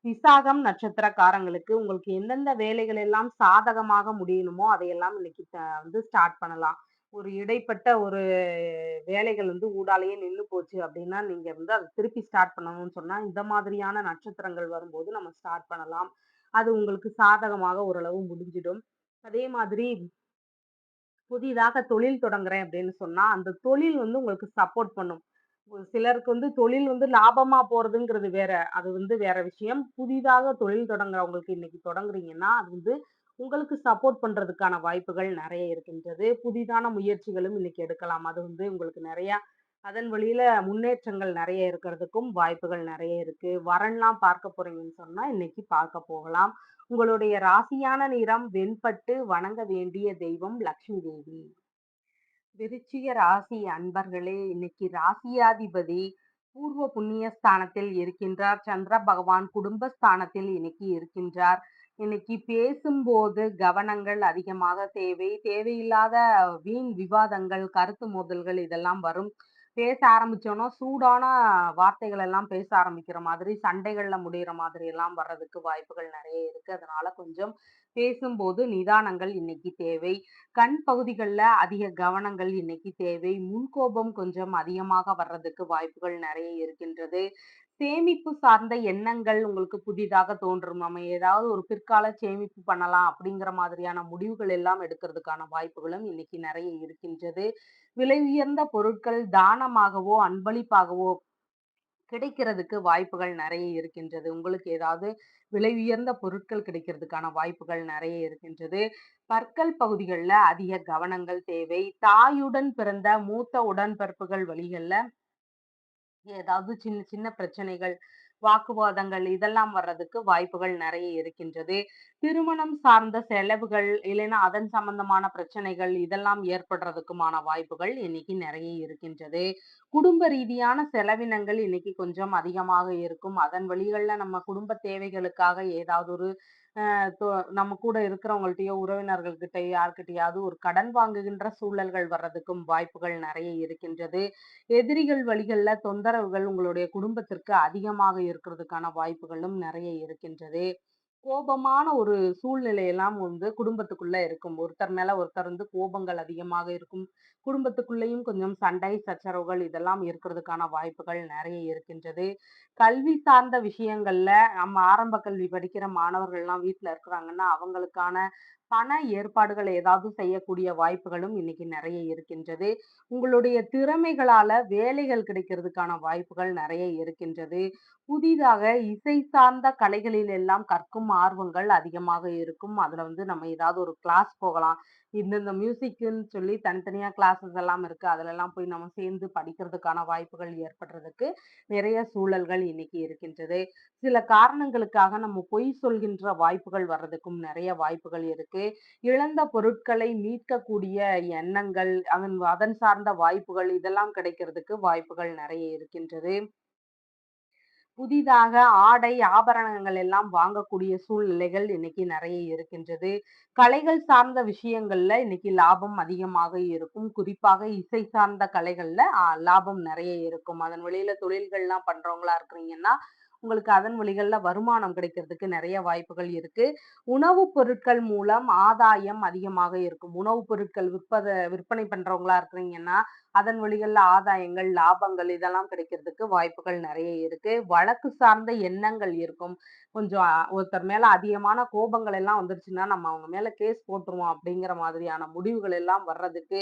விசாகம் நட்சத்திரக்காரங்களுக்கு உங்களுக்கு எந்தெந்த வேலைகள் எல்லாம் சாதகமாக முடியணுமோ, அதையெல்லாம் இன்னைக்கு வந்து ஸ்டார்ட் பண்ணலாம். ஒரு இடைப்பட்ட ஒரு வேலைகள் வந்து ஊடாலயே நின்னு போச்சு அப்படின்னா, நீங்க வந்து அத திருப்பி ஸ்டார்ட் பண்ணணும்னு சொன்னா, இந்த மாதிரியான நட்சத்திரங்கள் வரும்போது நம்ம ஸ்டார்ட் பண்ணலாம். அது உங்களுக்கு சாதகமாக ஓரளவு முடிஞ்சிடும். அதே மாதிரி புதிதாக தொழில் தொடங்குறேன் அப்படின்னு சொன்னா, அந்த தொழில் வந்து உங்களுக்கு சப்போர்ட் பண்ணும். ஒரு சிலருக்கு வந்து தொழில் வந்து லாபமா போறதுங்கிறது வேற. அது வந்து வேற விஷயம். புதிதாக தொழில் தொடங்குறவங்களுக்கு இன்னைக்கு தொடங்குறீங்கன்னா, அது வந்து உங்களுக்கு சப்போர்ட் பண்றதுக்கான வாய்ப்புகள் நெறைய இருக்கின்றது. புதிதான முயற்சிகளும் இன்னைக்கு எடுக்கலாம். அது வந்து உங்களுக்கு நெறையா அதன் வழியில முன்னேற்றங்கள் நெறைய இருக்கிறதுக்கும் வாய்ப்புகள் நெறைய இருக்கு. வரன்லாம் பார்க்க போறீங்கன்னு சொன்னா, இன்னைக்கு பார்க்க போகலாம். உங்களுடைய ராசியான நிறம் வெண்பட்டு. வணங்க வேண்டிய தெய்வம் லக்ஷ்மி தேவி. விருச்சிக ராசி அன்பர்களே, இன்னைக்கு ராசியாதிபதி பூர்வ புண்ணிய ஸ்தானத்தில் இருக்கின்றார். சந்திர பகவான் குடும்பஸ்தானத்தில் இன்னைக்கு இருக்கின்றார். இன்னைக்கு பேசும்போது கவனங்கள் அதிகமாக தேவை. தேவையில்லாத வீண் விவாதங்கள், கருத்து மோதல்கள் இதெல்லாம் வரும். பேச ஆரம்பிச்சோம்னா, சூடான வார்த்தைகள் எல்லாம் பேச ஆரம்பிக்கிற மாதிரி, சண்டைகள்ல முடியிற மாதிரி எல்லாம் வர்றதுக்கு வாய்ப்புகள் நெறைய இருக்கு. அதனால கொஞ்சம் பேசும்போது நிதானங்கள் இன்னைக்கு தேவை. கண் பகுதிகள்ல அதிக கவனங்கள் இன்னைக்கு தேவை. முன்கோபம் கொஞ்சம் அதிகமாக வர்றதுக்கு வாய்ப்புகள் நெறைய இருக்கின்றது. சேமிப்பு சார்ந்த எண்ணங்கள் உங்களுக்கு புதிதாக தோன்றும். நம்ம ஏதாவது ஒரு பிற்கால சேமிப்பு பண்ணலாம் அப்படிங்கிற மாதிரியான முடிவுகள் எல்லாம் எடுக்கிறதுக்கான வாய்ப்புகளும் இன்னைக்கு நெறைய இருக்கின்றது. விலை உயர்ந்த பொருட்கள் தானமாகவோ, அன்பளிப்பாகவோ கிடைக்கிறதுக்கு வாய்ப்புகள் நெறைய இருக்கின்றது. உங்களுக்கு ஏதாவது விலை உயர்ந்த பொருட்கள் கிடைக்கிறதுக்கான வாய்ப்புகள் நெறைய இருக்கின்றது. பற்கள் பகுதிகள்ல அதிக கவனங்கள் தேவை. தாயுடன் பிறந்த மூத்த உடன்பிறப்புகள் வழிகள்ல ஏதாவது சின்ன சின்ன பிரச்சனைகள், வாக்குவாதங்கள் இதெல்லாம் வர்றதுக்கு வாய்ப்புகள் நெறைய இருக்கின்றது. திருமணம் சார்ந்த செலவுகள், இல்லைன்னா அதன் சம்பந்தமான பிரச்சனைகள் இதெல்லாம் ஏற்படுறதுக்குமான வாய்ப்புகள் இன்னைக்கு நெறைய இருக்கின்றது. குடும்ப ரீதியான செலவினங்கள் இன்னைக்கு கொஞ்சம் அதிகமாக இருக்கும். அதன் வழிகள்ல நம்ம குடும்ப தேவைகளுக்காக ஏதாவது ஒரு அ தொ நம்ம கூட இருக்கிறவங்கள்ட்டயோ, உறவினர்கள்கிட்டயோ யார்கிட்டயாவது ஒரு கடன் வாங்குகின்ற சூழல்கள் வர்றதுக்கும் வாய்ப்புகள் நெறைய இருக்கின்றது. எதிரிகள் வழிகள்ல தொந்தரவுகள் உங்களுடைய குடும்பத்திற்கு அதிகமாக இருக்கிறதுக்கான வாய்ப்புகளும் நெறைய இருக்கின்றது. கோபமான ஒரு சூழ்நிலையெல்லாம் வந்து குடும்பத்துக்குள்ள இருக்கும். ஒருத்தர் மேல ஒருத்தர் வந்து கோபங்கள் அதிகமாக இருக்கும். குடும்பத்துக்குள்ளேயும் கொஞ்சம் சண்டை, சச்சரவுகள் இதெல்லாம் இருக்கிறதுக்கான வாய்ப்புகள் நெறைய இருக்கின்றது. கல்வி சார்ந்த விஷயங்கள்ல நம்ம ஆரம்ப கல்வி படிக்கிற மாணவர்கள்லாம் வீட்ல இருக்கிறாங்கன்னா, அவங்களுக்கான பண ஏற்பாடுகள் ஏதாவது செய்யக்கூடிய வாய்ப்புகளும் இன்னைக்கு நெறைய இருக்கின்றது. உங்களுடைய திறமைகளால வேலைகள் கிடைக்கிறதுக்கான வாய்ப்புகள் நெறைய இருக்கின்றது. புதிதாக இசை சார்ந்த கலைகளில் எல்லாம் கற்கும் ஆர்வங்கள் அதிகமாக இருக்கும். அதுல வந்து நம்ம ஏதாவது ஒரு கிளாஸ் போகலாம். இந்தந்த மியூசிக்குன்னு சொல்லி தனித்தனியா கிளாஸஸ் எல்லாம் இருக்கு. அதுலலாம் போய் நம்ம சேர்ந்து படிக்கிறதுக்கான வாய்ப்புகள் ஏற்படுறதுக்கு நிறைய சூழல்கள் இன்னைக்கு இருக்கின்றது. சில காரணங்களுக்காக நம்ம பொய் சொல்கின்ற வாய்ப்புகள் வர்றதுக்கும் நெறைய வாய்ப்புகள் இருக்கு. இழந்த பொருட்களை மீட்கக்கூடிய எண்ணங்கள், அதன் அதன் சார்ந்த வாய்ப்புகள் இதெல்லாம் கிடைக்கிறதுக்கு வாய்ப்புகள் நெறைய இருக்கின்றது. புதிதாக ஆடை, ஆபரணங்கள் எல்லாம் வாங்கக்கூடிய சூழ்நிலைகள் இன்னைக்கு நெறைய இருக்கின்றது. கலைகள் சார்ந்த விஷயங்கள்ல இன்னைக்கு லாபம் அதிகமாக இருக்கும். குறிப்பாக இசை சார்ந்த கலைகள்ல லாபம் நெறைய இருக்கும். அதன் வழியில தொழில்கள்லாம் பண்றவங்களா இருக்கிறீங்கன்னா, உங்களுக்கு அதன் வழிகள்ல வருமானம் கிடைக்கிறதுக்கு நெறைய வாய்ப்புகள் இருக்கு. உணவுப் பொருட்கள் மூலம் ஆதாயம் அதிகமாக இருக்கும். உணவுப் பொருட்கள் விற்பனை பண்றவங்களா இருக்கிறீங்கன்னா, அதன் வழிகள்ல ஆதாயங்கள், லாபங்கள் இதெல்லாம் கிடைக்கிறதுக்கு வாய்ப்புகள் நெறைய இருக்கு. வழக்கு சார்ந்த எண்ணங்கள் இருக்கும். கொஞ்சம் ஒருத்தர் மேல அதிகமான கோபங்கள் எல்லாம் வந்துருச்சுன்னா, நம்ம அவங்க மேல கேஸ் போட்டுருவோம் அப்படிங்கிற மாதிரியான முடிவுகள் எல்லாம் வர்றதுக்கு,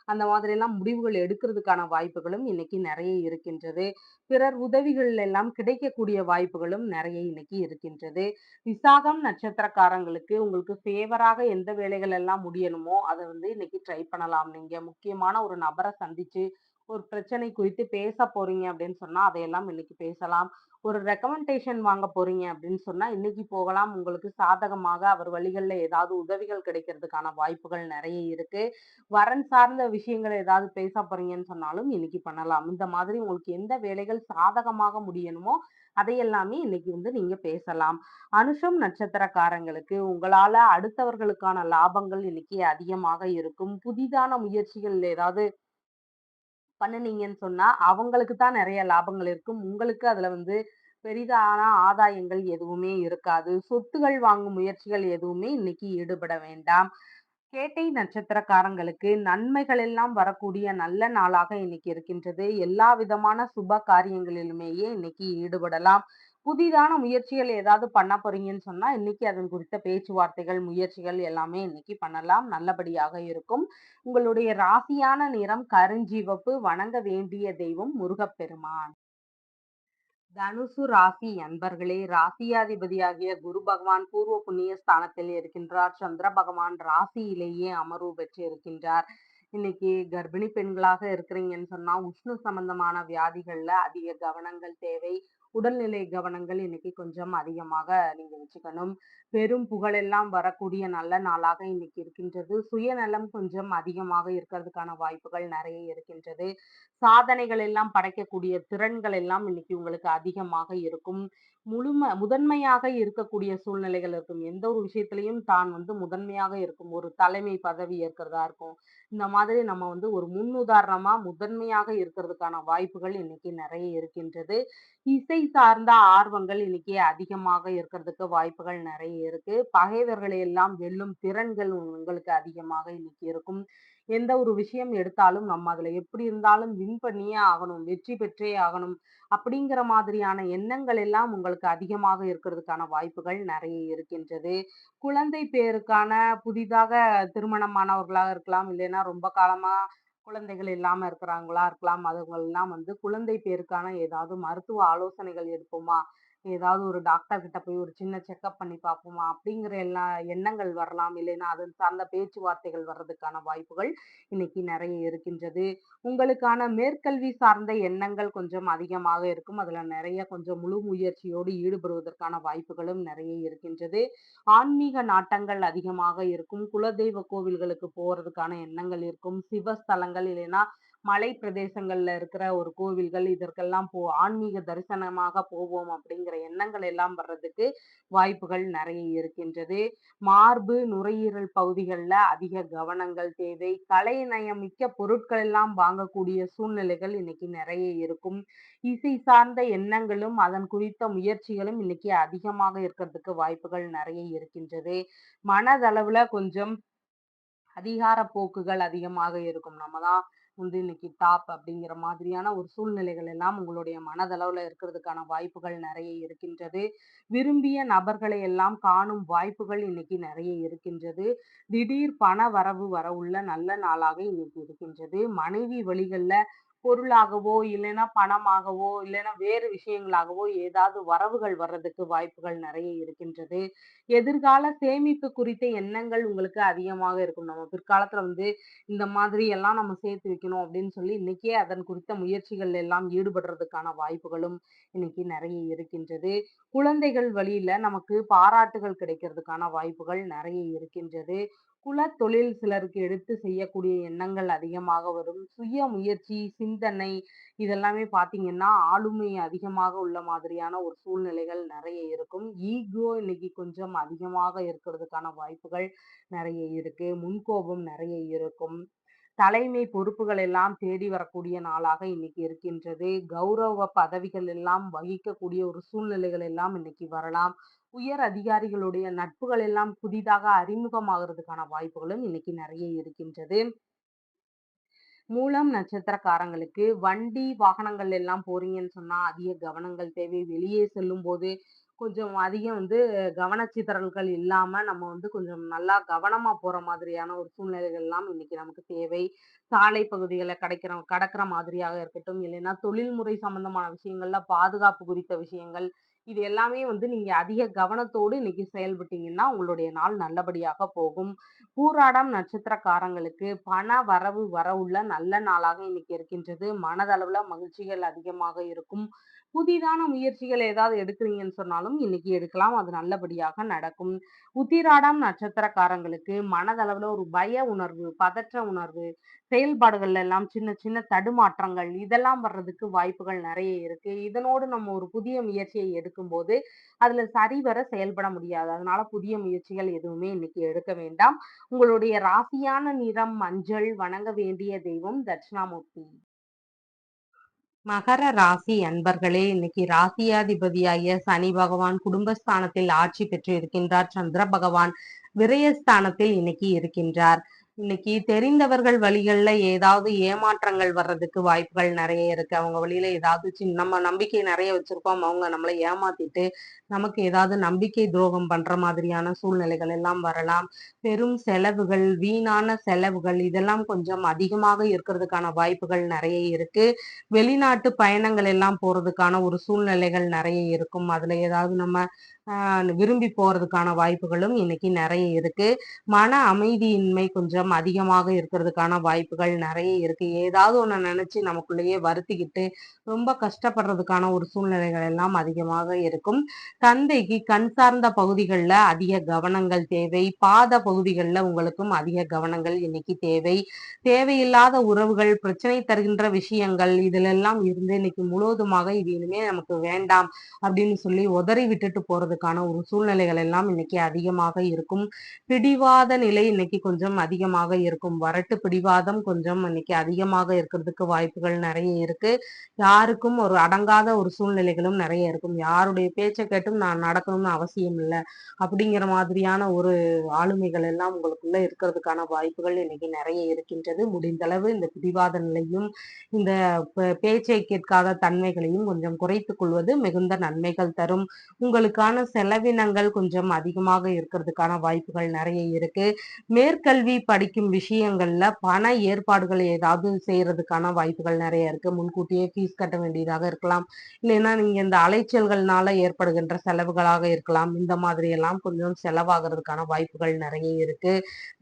அந்த மாதிரியெல்லாம் முடிவுகள் எடுக்கிறதுக்கான வாய்ப்புகளும் இன்னைக்கு நெறைய இருக்கின்றது. பிறர் உதவிகள் எல்லாம் கிடைக்கக்கூடிய வாய்ப்புகளும் நெறைய இன்னைக்கு இருக்கின்றது. விசாகம் நட்சத்திரக்காரங்களுக்கு உங்களுக்கு ஃபேவராக எந்த வேலைகள் எல்லாம் முடியணுமோ, அத வந்து இன்னைக்கு ட்ரை பண்ணலாம் நீங்க. முக்கியமான ஒரு நபர சந்திச்சு, ஒரு பிரச்சனை குறித்து பேச போறீங்க அப்படின்னு சொன்னா, அதையெல்லாம் இன்னைக்கு பேசலாம். ஒரு ரெக்கமெண்டேஷன் வாங்க போறீங்க அப்படின்னு சொன்னா, இன்னைக்கு போகலாம். உங்களுக்கு சாதகமாக அவர் வழிகள்ல ஏதாவது உதவிகள் கிடைக்கிறதுக்கான வாய்ப்புகள் நெறைய இருக்கு. வரன் சார்ந்த விஷயங்கள் ஏதாவது பேச போறீங்கன்னு சொன்னாலும் இன்னைக்கு பண்ணலாம். இந்த மாதிரி உங்களுக்கு எந்த வேலைகள் சாதகமாக முடியணுமோ, அதையெல்லாமே இன்னைக்கு வந்து நீங்க பேசலாம். அனுஷம் நட்சத்திரக்காரங்களுக்கு உங்களால அடுத்தவர்களுக்கான லாபங்கள் இன்னைக்கு அதிகமாக இருக்கும். புதிதான முயற்சிகள் ஏதாவது பண்ணுனீங்கன்னு சொன்னா, அவங்களுக்கு தான் நெறைய லாபங்கள் இருக்கும். உங்களுக்கு அதுல வந்து பெரிதான ஆதாயங்கள் எதுவுமே இருக்காது. சொத்துகள் வாங்கும் முயற்சிகள் எதுவுமே இன்னைக்கு ஈடுபட வேண்டாம். கேட்டை நட்சத்திரக்காரங்களுக்கு நன்மைகள் எல்லாம் வரக்கூடிய நல்ல நாளாக இன்னைக்கு இருக்கின்றது. எல்லா விதமான சுப காரியங்களிலுமேயே இன்னைக்கு ஈடுபடலாம். புதிதான முயற்சிகள் ஏதாவது பண்ண போறீங்கன்னு சொன்னா, இன்னைக்கு அதன் குறித்த பேச்சுவார்த்தைகள், முயற்சிகள் எல்லாமே இன்னைக்கு பண்ணலாம். நல்லபடியாக இருக்கும். உங்களுடைய ராசியான நிறம் கருஞ்சிவப்பு. வணங்க வேண்டிய தெய்வம் முருகப்பெருமான். தனுசு ராசி அன்பர்களே, ராசியாதிபதியாகிய குரு பகவான் பூர்வ புண்ணிய ஸ்தானத்தில் இருக்கின்றார். சந்திர பகவான் ராசியிலேயே அமர்வு பெற்று இருக்கின்றார். இன்னைக்கு கர்ப்பிணி பெண்களாக இருக்கிறீங்கன்னு சொன்னா, உஷ்ண சம்பந்தமான வியாதிகள்ல அதிக கவனங்கள் தேவை. உடல்நிலை கவனங்கள் இன்னைக்கு கொஞ்சம் அதிகமாக நீங்க வச்சுக்கணும். பெரும் புகழெல்லாம் வரக்கூடிய நல்ல நாளாக இன்னைக்கு இருக்கின்றது. சுயநலம் கொஞ்சம் அதிகமாக இருக்கிறதுக்கான வாய்ப்புகள் நெறைய இருக்கின்றது. சாதனைகள் எல்லாம் படைக்கக்கூடிய திறன்கள் எல்லாம் இன்னைக்கு உங்களுக்கு அதிகமாக இருக்கும். முதன்மையாக இருக்கக்கூடிய சூழ்நிலைகள் இருக்கும். எந்த ஒரு விஷயத்திலயும் தான் வந்து முதன்மையாக இருக்கும். ஒரு தலைமை பதவி ஏற்கிறதா இருக்கும். இந்த மாதிரி நம்ம வந்து ஒரு முன்னுதாரணமா முதன்மையாக இருக்கிறதுக்கான வாய்ப்புகள் இன்னைக்கு நெறைய இருக்கின்றது. இசை சார்ந்த ஆர்வங்கள் இன்னைக்கு அதிகமாக இருக்கிறதுக்கு வாய்ப்புகள் நெறைய இருக்கு. பகைவர்களை எல்லாம் வெல்லும் திறன்கள் உங்களுக்கு அதிகமாக இன்னைக்கு இருக்கும். எந்த ஒரு விஷயம் எடுத்தாலும் நம்ம அதுல எப்படி இருந்தாலும் வின் பண்ணியே ஆகணும், வெற்றி பெற்றே ஆகணும் அப்படிங்கிற மாதிரியான எண்ணங்கள் எல்லாம் உங்களுக்கு அதிகமாக இருக்கிறதுக்கான வாய்ப்புகள் நெறைய இருக்கின்றது. குழந்தை பேருக்கான புதிதாக திருமணமானவர்களாக இருக்கலாம், இல்லைன்னா ரொம்ப காலமா குழந்தைகள் இல்லாம இருக்கிறாங்களா இருக்கலாம். அதுவங்கலாம் வந்து குழந்தை பேருக்கான ஏதாவது மருத்துவ ஆலோசனைகள் எடுப்போமா? ஏதாவது ஒரு டாக்டர் கிட்ட போய் ஒரு சின்ன செக்கப் பண்ணி பார்ப்போமா அப்படிங்கிற எல்லா எண்ணங்கள் வரலாம். இல்லைன்னா அது சார்ந்த பேச்சுவார்த்தைகள் வர்றதுக்கான வாய்ப்புகள் இன்னைக்கு நிறைய இருக்கின்றது. உங்களுக்கான மேற்கல்வி சார்ந்த எண்ணங்கள் கொஞ்சம் அதிகமாக இருக்கும். அதுல நிறைய கொஞ்சம் முழு முயற்சியோடு ஈடுபடுவதற்கான வாய்ப்புகளும் நிறைய இருக்கின்றது. ஆன்மீக நாட்டங்கள் அதிகமாக இருக்கும். குலதெய்வ கோவில்களுக்கு போறதுக்கான எண்ணங்கள் இருக்கும். சிவஸ்தலங்கள் இல்லைன்னா மலை பிரதேசங்கள்ல இருக்கிற ஒரு கோவில்கள் இதற்கெல்லாம் ஆன்மீக தரிசனமாக போவோம் அப்படிங்கிற எண்ணங்கள் எல்லாம் வர்றதுக்கு வாய்ப்புகள் நிறைய இருக்கின்றது. மார்பு, நுரையீரல் பகுதிகள்ல அதிக கவனங்கள் தேவை. கலை நயமிக்க பொருட்கள் எல்லாம் வாங்கக்கூடிய சூழ்நிலைகள் இன்னைக்கு நிறைய இருக்கும். இசை சார்ந்த எண்ணங்களும் அதன் குறித்த முயற்சிகளும் இன்னைக்கு அதிகமாக இருக்கிறதுக்கு வாய்ப்புகள் நிறைய இருக்கின்றது. மனதளவுல கொஞ்சம் அதிகார போக்குகள் அதிகமாக இருக்கும். நம்ம தான் வந்து இன்னைக்கு டாப் அப்படிங்கிற மாதிரியான ஒரு சூழ்நிலைகள் எல்லாம் உங்களுடைய மனதளவுல இருக்கிறதுக்கான வாய்ப்புகள் நிறைய இருக்கின்றது. விரும்பிய நபர்களை எல்லாம் காணும் வாய்ப்புகள் இன்னைக்கு நிறைய இருக்கின்றது. திடீர் பண வரவு வர உள்ள நல்ல நாளாக இன்னைக்கு இருக்கின்றது. மனைவி வழிகள்ல பொருளாகவோ, இல்லைன்னா பணமாகவோ, இல்லைன்னா வேறு விஷயங்களாகவோ ஏதாவது வரவுகள் வர்றதுக்கு வாய்ப்புகள் நிறைய இருக்கின்றது. எதிர்கால சேமிப்பு குறித்த எண்ணங்கள் உங்களுக்கு அதிகமாக இருக்கும். நம்ம பிற்காலத்துல வந்து இந்த மாதிரி எல்லாம் நம்ம சேர்த்து வைக்கணும் அப்படின்னு சொல்லி இன்னைக்கே அதன் குறித்த முயற்சிகள் எல்லாம் ஈடுபடுறதுக்கான வாய்ப்புகளும் இன்னைக்கு நிறைய இருக்கின்றது. குழந்தைகள் வழியில நமக்கு பாராட்டுகள் கிடைக்கிறதுக்கான வாய்ப்புகள் நிறைய இருக்கின்றது. குலத்தொழில் சிலருக்கு எடுத்து செய்யக்கூடிய எண்ணங்கள் அதிகமாக வரும். சுய முயற்சி, சிந்தனை இதெல்லாமே பார்த்தீங்கன்னா, ஆளுமை அதிகமாக உள்ள மாதிரியான ஒரு சூழ்நிலைகள் நெறைய இருக்கும். ஈகோ இன்னைக்கு கொஞ்சம் அதிகமாக இருக்கிறதுக்கான வாய்ப்புகள் நெறைய இருக்கு. முன்கோபம் நெறைய இருக்கும். தலைமை பொறுப்புகள் எல்லாம் தேடி வரக்கூடிய நாளாக இன்னைக்கு இருக்கின்றது. கௌரவ பதவிகள் எல்லாம் வகிக்கக்கூடிய ஒரு சூழ்நிலைகள் எல்லாம் இன்னைக்கு வரலாம். உயர் அதிகாரிகளுடைய நட்புகள் எல்லாம் புதிதாக அறிமுகமாகறதுக்கான வாய்ப்புகளும் இன்னைக்கு நெறைய இருக்கின்றது. மூலம் நட்சத்திரக்காரங்களுக்கு வண்டி, வாகனங்கள் எல்லாம் போறீங்கன்னு சொன்னா, அதிக கவனங்கள் தேவை. வெளியே செல்லும்போது கொஞ்சம் அதிகம் வந்து கவனச்சிதறல்கள் இல்லாம, நம்ம வந்து கொஞ்சம் நல்லா கவனமா போற மாதிரியான ஒரு சூழ்நிலைகள் எல்லாம் இன்னைக்கு நமக்கு தேவை. சாலை பகுதிகள கடக்கிற மாதிரியாக இருக்கட்டும், இல்லைன்னா தொழில்முறை சம்பந்தமான விஷயங்கள்ல பாதுகாப்பு குறித்த விஷயங்கள், இது எல்லாமே வந்து நீங்க அதிக கவனத்தோடு இன்னைக்கு செயல்பட்டீங்கன்னா, உங்களுடைய நாள் நல்லபடியாக போகும். பூராடம் நட்சத்திரக்காரங்களுக்கு பண வரவு வரவுள்ள நல்ல நாளாக இன்னைக்கு இருக்கின்றது. மனதளவுல மகிழ்ச்சிகள் அதிகமாக இருக்கும். புதிதான முயற்சிகள் ஏதாவது எடுக்கிறீங்கன்னு சொன்னாலும் இன்னைக்கு எடுக்கலாம். அது நல்லபடியாக நடக்கும். உத்திராடம் நட்சத்திரக்காரங்களுக்கு மனதளவுல ஒரு பய உணர்வு, பதற்ற உணர்வு, செயல்பாடுகள்ல எல்லாம் சின்ன சின்ன தடுமாற்றங்கள் இதெல்லாம் வர்றதுக்கு வாய்ப்புகள் நிறைய இருக்கு. இதனோடு நம்ம ஒரு புதிய முயற்சியை எடுக்கும்போது, அதுல சரிவர செயல்பட முடியாது. அதனால புதிய முயற்சிகள் எதுவுமே இன்னைக்கு எடுக்க வேண்டாம். உங்களுடைய ராசியான நிறம் மஞ்சள். வணங்க வேண்டிய தெய்வம் தட்சிணாமூர்த்தி. மகர ராசி அன்பர்களே, இன்னைக்கு ராசியாதிபதியாகிய சனி பகவான் குடும்பஸ்தானத்தில் ஆட்சி பெற்று இருக்கின்றார். சந்திர பகவான் விரயஸ்தானத்தில் இன்னைக்கு இருக்கின்றார். இன்னைக்கு தெரிந்தவர்கள் வழிகள்ல ஏதாவது ஏமாற்றங்கள் வர்றதுக்கு வாய்ப்புகள் நிறைய இருக்கு. அவங்க வழியில ஏதாவது நம்ம நம்பிக்கை நிறைய வச்சிருக்கோம். அவங்க நம்மளை ஏமாத்திட்டு நமக்கு ஏதாவது நம்பிக்கை துரோகம் பண்ற மாதிரியான சூழ்நிலைகள் எல்லாம் வரலாம். பெரும் செலவுகள், வீணான செலவுகள் இதெல்லாம் கொஞ்சம் அதிகமாக இருக்கிறதுக்கான வாய்ப்புகள் நிறைய இருக்கு. வெளிநாட்டு பயணங்கள் எல்லாம் போறதுக்கான ஒரு சூழ்நிலைகள் நிறைய இருக்கும். அதுல ஏதாவது நம்ம விரும்பி போறதுக்கான வாய்ப்புகளும் இன்னைக்கு நிறைய இருக்கு. மன அமைதியின்மை கொஞ்சம் அதிகமாக இருக்கிறதுக்கான வாய்ப்புகள் நிறைய இருக்கு. ஏதாவது ஒண்ணு நினைச்சு நமக்குள்ளேயே வருத்திக்கிட்டு ரொம்ப கஷ்டப்படுறதுக்கான ஒரு சூழ்நிலைகள் எல்லாம் அதிகமாக இருக்கும். தந்தைக்கு கண் சார்ந்த பகுதிகளில் அதிக கவனங்கள் தேவை. பாத பகுதிகளில் உங்களுக்கும் அதிக கவனங்கள் இன்னைக்கு தேவை. தேவையில்லாத உறவுகள், பிரச்சனை தருகின்ற விஷயங்கள் இதிலெல்லாம் இருந்து இன்னைக்கு முழுவதுமாக இது இனிமே நமக்கு வேண்டாம் அப்படின்னு சொல்லி உதறி விட்டுட்டு போறதுக்கான ஒரு சூழ்நிலைகள் எல்லாம் இன்னைக்கு அதிகமாக இருக்கும். பிடிவாத நிலை இன்னைக்கு கொஞ்சம் அதிகமாக இருக்கும். வரட்டு பிடிவாதம் கொஞ்சம் இன்னைக்கு அதிகமாக இருக்கிறதுக்கு வாய்ப்புகள் நிறைய இருக்கு. யாருக்கும் ஒரு அடங்காத ஒரு சூழ்நிலைகளும் நிறைய இருக்கும். யாருடைய பேச்சை கேட்டும் நான் நடக்கணும்னு அவசியம் இல்லை அப்படிங்கிற மாதிரியான ஒரு ஆளுமைகள் எல்லாம் உங்களுக்குள்ள இருக்கிறதுக்கான வாய்ப்புகள் இன்னைக்கு நிறைய இருக்கின்றது. முடிந்த அளவு இந்த பிடிவாத நிலையும் இந்த பேச்சை கேட்காத தன்மைகளையும் கொஞ்சம் குறைத்துக் கொள்வது மிகுந்த நன்மைகள் தரும். உங்களுக்கான செலவினங்கள் கொஞ்சம் அதிகமாக இருக்கிறதுக்கான வாய்ப்புகள் நிறைய இருக்கு. மேற்கல்வி படிக்கும் விஷயங்கள்ல பண ஏற்பாடுகள் ஏதாவது செய்யறதுக்கான வாய்ப்புகள் நிறைய இருக்கு. முன்கூட்டியே ஃபீஸ் கட்ட வேண்டியதாக இருக்கலாம். இல்லைன்னா நீங்க இந்த அலைச்சல்கள்னால ஏற்படுகின்ற செலவுகளாக இருக்கலாம். இந்த மாதிரி எல்லாம் கொஞ்சம் செலவாகிறதுக்கான வாய்ப்புகள் நிறைய இருக்கு.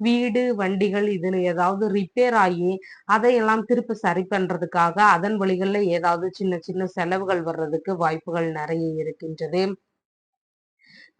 வீடு, வண்டிகள் இதுல ஏதாவது ரிப்பேர் ஆகி அதையெல்லாம் திருப்பி சரி பண்றதுக்காக அதன் வழிகள்ல ஏதாவது சின்ன சின்ன செலவுகள் வர்றதுக்கு வாய்ப்புகள் நிறைய இருக்கின்றது.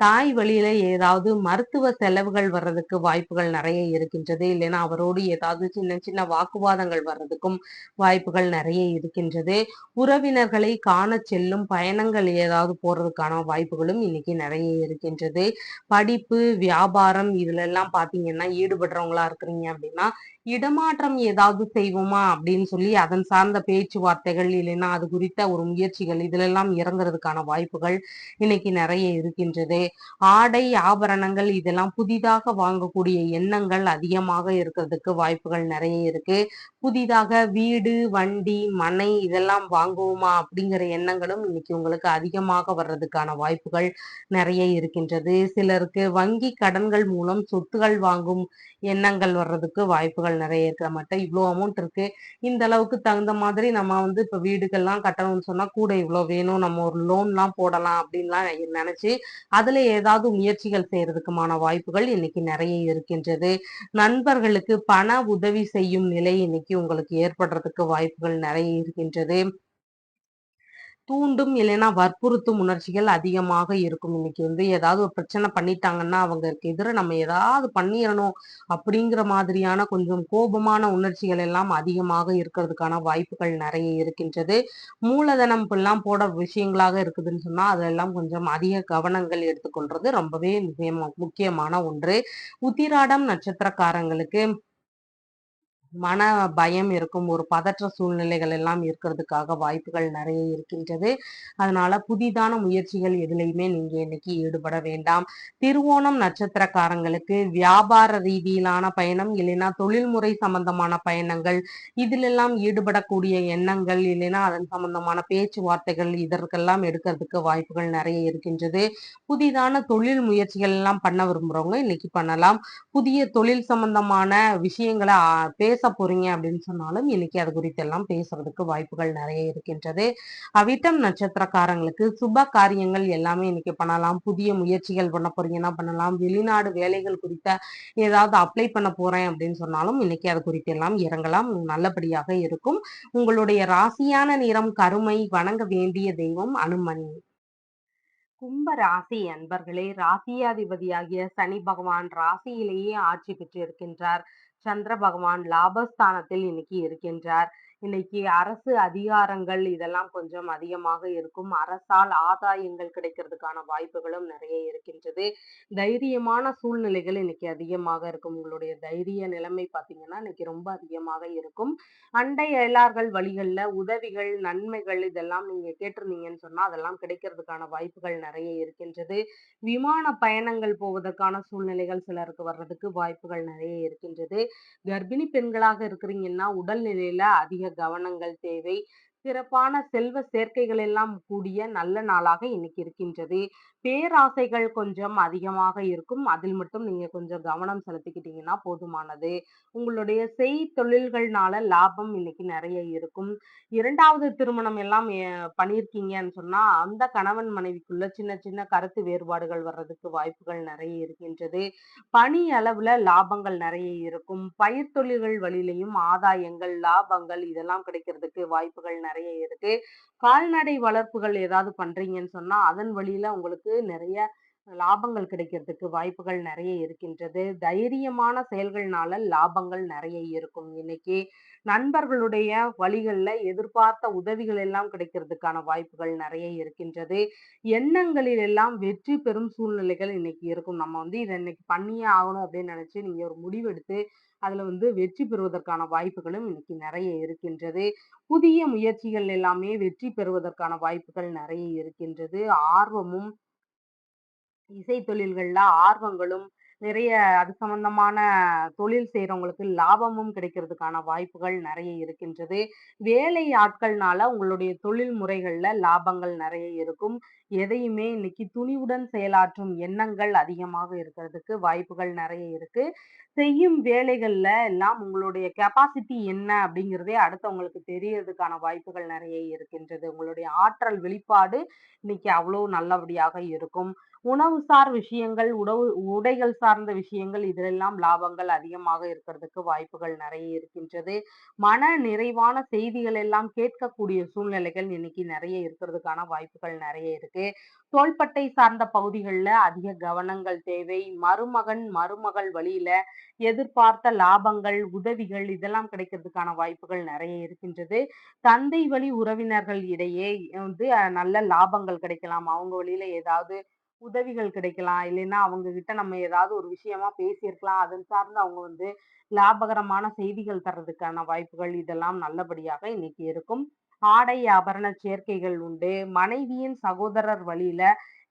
தாய் வழியில ஏதாவது மருத்துவ செலவுகள் வர்றதுக்கு வாய்ப்புகள் நிறைய இருக்கின்றது. இல்லைன்னா அவரோடு ஏதாவது சின்ன சின்ன வாக்குவாதங்கள் வர்றதுக்கும் வாய்ப்புகள் நிறைய இருக்கின்றது. உறவினர்களை காணச் செல்லும் பயணங்கள் ஏதாவது போறதுக்கான வாய்ப்புகளும் இன்னைக்கு நிறைய இருக்கின்றது. படிப்பு, வியாபாரம் இதுல எல்லாம் பாத்தீங்கன்னா ஈடுபடுறவங்களா இருக்கிறீங்க அப்படின்னா இடமாற்றம் ஏதாவது செய்வோமா அப்படின்னு சொல்லி அதன் சார்ந்த பேச்சுவார்த்தைகள் இல்லைன்னா அது குறித்த ஒரு முயற்சிகள் இதுல எல்லாம் இறங்குறதுக்கான வாய்ப்புகள் இன்னைக்கு நிறைய இருக்கின்றது. ஆடை, ஆபரணங்கள் இதெல்லாம் புதிதாக வாங்கக்கூடிய எண்ணங்கள் அதிகமாக இருக்கிறதுக்கு வாய்ப்புகள் நிறைய இருக்கு. புதிதாக வீடு, வண்டி, மனை இதெல்லாம் வாங்குவோமா அப்படிங்கிற எண்ணங்களும் இன்னைக்கு உங்களுக்கு அதிகமாக வர்றதுக்கான வாய்ப்புகள் நிறைய இருக்கின்றது. சிலருக்கு வங்கி கடன்கள் மூலம் சொத்துகள் வாங்கும் எண்ணங்கள் வர்றதுக்கு வாய்ப்புகள் நிறைய இருக்கு. நம்மகிட்ட இவ்வளோ அமௌண்ட் இருக்கு. இந்த அளவுக்கு தகுந்த மாதிரி நம்ம வந்து இப்ப வீடுகள்லாம் கட்டணும்னு சொன்னா கூட இவ்வளோ வேணும். நம்ம ஒரு லோன்லாம் போடலாம் அப்படின்லாம் நினைச்சு அதுல ஏதாவது முயற்சிகள் செய்யறதுக்குமான வாய்ப்புகள் இன்னைக்கு நிறைய இருக்கின்றது. நண்பர்களுக்கு பண உதவி செய்யும் நிலை இன்னைக்கு உங்களுக்கு ஏற்படுறதுக்கு வாய்ப்புகள் நிறைய இருக்கின்றது. தூண்டும் இல்லைன்னா வற்புறுத்தும் உணர்ச்சிகள் அதிகமாக இருக்கும். இன்னைக்கு வந்து ஏதாவது ஒரு பிரச்சனை பண்ணிட்டாங்கன்னா, அவங்களுக்கு எதிர நம்ம ஏதாவது பண்ணிறணும் அப்படிங்கிற மாதிரியான கொஞ்சம் கோபமான உணர்ச்சிகள் எல்லாம் அதிகமாக இருக்கிறதுக்கான வாய்ப்புகள் நிறைய இருக்கின்றது. மூலதனம் இப்படிலாம் போட விஷயங்களாக இருக்குதுன்னு சொன்னா, அதெல்லாம் கொஞ்சம் அதிக கவனங்கள் எடுத்துக்கொள்றது ரொம்பவே முக்கியமான ஒன்று. உத்திராடம் நட்சத்திரக்காரங்களுக்கு மன பயம் இருக்கும். ஒரு பதற்ற சூழ்நிலைகள் எல்லாம் இருக்கிறதுக்காக வாய்ப்புகள் நிறைய இருக்கின்றது. அதனால புதிதான முயற்சிகள் எதுலயுமே நீங்க இன்னைக்கு ஈடுபட வேண்டாம். திருவோணம் நட்சத்திரக்காரங்களுக்கு வியாபார ரீதியிலான பயணம் இல்லைன்னா தொழில்முறை சம்பந்தமான பயணங்கள் இதிலெல்லாம் ஈடுபடக்கூடிய எண்ணங்கள் இல்லைன்னா அதன் சம்பந்தமான பேச்சுவார்த்தைகள் இதற்கெல்லாம் எடுக்கிறதுக்கு வாய்ப்புகள் நிறைய இருக்கின்றது. புதிதான தொழில் முயற்சிகள் எல்லாம் பண்ண விரும்புறவங்க இன்னைக்கு பண்ணலாம். புதிய தொழில் சம்பந்தமான விஷயங்களை பேச போறீங்க அப்படின்னு சொன்னாலும் இன்னைக்கு அது குறித்து எல்லாம் பேசுறதுக்கு வாய்ப்புகள் நிறைய இருக்கின்றது. அவிட்டம் நட்சத்திரக்காரங்களுக்கு சுப காரியங்கள் எல்லாமே இன்னைக்கு பண்ணலாம். புதிய முயற்சிகள் பண்ண போறீங்கன்னா பண்ணலாம். வெளிநாடு வேலைகள் குறித்த ஏதாவது அப்ளை பண்ண போறேன் அப்படின்னு சொன்னாலும் இன்னைக்கு அது குறித்து எல்லாம் இறங்கலாம். நல்லபடியாக இருக்கும். உங்களுடைய ராசியான நிறம் கருமை. வணங்க வேண்டிய தெய்வம் அனுமன். கும்ப ராசி அன்பர்களே, ராசியாதிபதியாகிய சனி பகவான் ராசியிலேயே ஆட்சி பெற்று இருக்கின்றார். சந்திர பகவான் லாபஸ்தானத்தில் இன்னைக்கு இருக்கின்றார். இன்னைக்கு அரசு அதிகாரங்கள் இதெல்லாம் கொஞ்சம் அதிகமாக இருக்கும். அரசால் ஆதாயங்கள் கிடைக்கிறதுக்கான வாய்ப்புகளும் நிறைய இருக்கின்றது. தைரியமான சூழ்நிலைகள் இன்னைக்கு அதிகமாக இருக்கும். உங்களுடைய தைரிய நிலைமை பார்த்தீங்கன்னா இன்னைக்கு ரொம்ப அதிகமாக இருக்கும். அண்டை அயலார்கள் வழிகள்ல உதவிகள், நன்மைகள் இதெல்லாம் நீங்க கேட்டிருந்தீங்கன்னு சொன்னா அதெல்லாம் கிடைக்கிறதுக்கான வாய்ப்புகள் நிறைய இருக்கின்றது. விமான பயணங்கள் போவதற்கான சூழ்நிலைகள் சிலருக்கு வர்றதுக்கு வாய்ப்புகள் நிறைய இருக்கின்றது. கர்ப்பிணி பெண்களாக இருக்கிறீங்கன்னா உடல்நிலையில அதிக கவனங்கள் தேவை. சிறப்பான செல்வ சேர்க்கைகள் எல்லாம் கூடிய நல்ல நாளாக இன்னைக்கு இருக்கின்றது. பேராசைகள் கொஞ்சம் அதிகமாக இருக்கும். அதில் மட்டும் நீங்க கொஞ்சம் கவனம் செலுத்திக்கிட்டீங்கன்னா போதுமானது. உங்களுடைய தொழில்கள்னால லாபம் இன்னைக்கு நிறைய இருக்கும். 2வது திருமணம் எல்லாம் பண்ணியிருக்கீங்கன்னு சொன்னா, அந்த கணவன் மனைவிக்குள்ள சின்ன சின்ன கருத்து வேறுபாடுகள் வர்றதுக்கு வாய்ப்புகள் நிறைய இருக்கின்றது. பணி அளவுல லாபங்கள் நிறைய இருக்கும். பயிர் தொழில்கள் வழியிலையும் ஆதாயங்கள், லாபங்கள் இதெல்லாம் கிடைக்கிறதுக்கு வாய்ப்புகள் நிறைய இருக்கு. கால்நடை வளர்ப்புகள் ஏதாவது பண்றீங்கன்னு சொன்னா, அதன் வழியில உங்களுக்கு நிறைய லாபங்கள் கிடைக்கிறதுக்கு வாய்ப்புகள் நிறைய இருக்கின்றது. தைரியமான செயல்கள்னால லாபங்கள் நிறைய இருக்கும். இன்னைக்கு நண்பர்களுடைய வழிகள்ல எதிர்பார்த்த உதவிகள் எல்லாம் கிடைக்கிறதுக்கான வாய்ப்புகள் நிறைய இருக்கின்றது. எண்ணங்களில் எல்லாம் வெற்றி பெறும் சூழ்நிலைகள் இன்னைக்கு இருக்கும். நம்ம வந்து இத இன்னைக்கு பண்ணியே ஆகணும் அப்படின்னு நினைச்சு நீங்க ஒரு முடிவெடுத்து அதுல வந்து வெற்றி பெறுவதற்கான வாய்ப்புகளும் இன்னைக்கு நிறைய இருக்கின்றது. புதிய முயற்சிகள் எல்லாமே வெற்றி பெறுவதற்கான வாய்ப்புகள் நிறைய இருக்கின்றது. ஆர்வமும் இசை தொழில்கள்ல ஆர்வங்களும் நிறைய அது சம்பந்தமான தொழில் செய்றவங்களுக்கு லாபமும் கிடைக்கிறதுக்கான வாய்ப்புகள் நெறைய இருக்கின்றது. வேலை ஆட்கள்னால உங்களுடைய தொழில் முறைகள்ல லாபங்கள் நெறைய இருக்கும். எதையுமே இன்னைக்கு துணிவுடன் செயலாற்றும் எண்ணங்கள் அதிகமாக இருக்கிறதுக்கு வாய்ப்புகள் நெறைய இருக்கு. செய்யும் வேலைகள்ல எல்லாம் உங்களுடைய கெப்பாசிட்டி என்ன அப்படிங்கிறதே அடுத்தவங்களுக்கு தெரியறதுக்கான வாய்ப்புகள் நெறைய இருக்கின்றது. உங்களுடைய ஆற்றல் வெளிப்பாடு இன்னைக்கு அவ்வளோ நல்லபடியாக இருக்கும். உணவுசார் விஷயங்கள், உடைகள் சார்ந்த விஷயங்கள் இதிலெல்லாம் லாபங்கள் அதிகமாக இருக்கிறதுக்கு வாய்ப்புகள் நெறைய இருக்கின்றது. மன நிறைவான செய்திகள் எல்லாம் கேட்கக்கூடிய சூழ்நிலைகள் இன்னைக்கு நெறைய இருக்கிறதுக்கான வாய்ப்புகள் நெறைய இருக்கு. தோள்பட்டை சார்ந்த பகுதிகள்ல அதிக கவனங்கள் தேவை. மருமகன், மருமகள் வழியில எதிர்பார்த்த லாபங்கள், உதவிகள் இதெல்லாம் கிடைக்கிறதுக்கான வாய்ப்புகள் நெறைய இருக்கின்றது. தந்தை வழி உறவினர்கள் இடையே நல்ல லாபங்கள் கிடைக்கலாம். அவங்க வழியில ஏதாவது உதவிகள் கிடைக்கலாம். இல்லைன்னா அவங்க கிட்ட நம்ம ஏதாவது ஒரு விஷயமா பேசியிருக்கலாம். அதன் சார்ந்து அவங்க லாபகரமான செய்திகள் தர்றதுக்கான வாய்ப்புகள் இதெல்லாம் நல்லபடியாக இன்னைக்கு இருக்கும். ஆடை ஆபரண சேர்க்கைகள் உண்டு. மனைவியின் சகோதரர் வழியில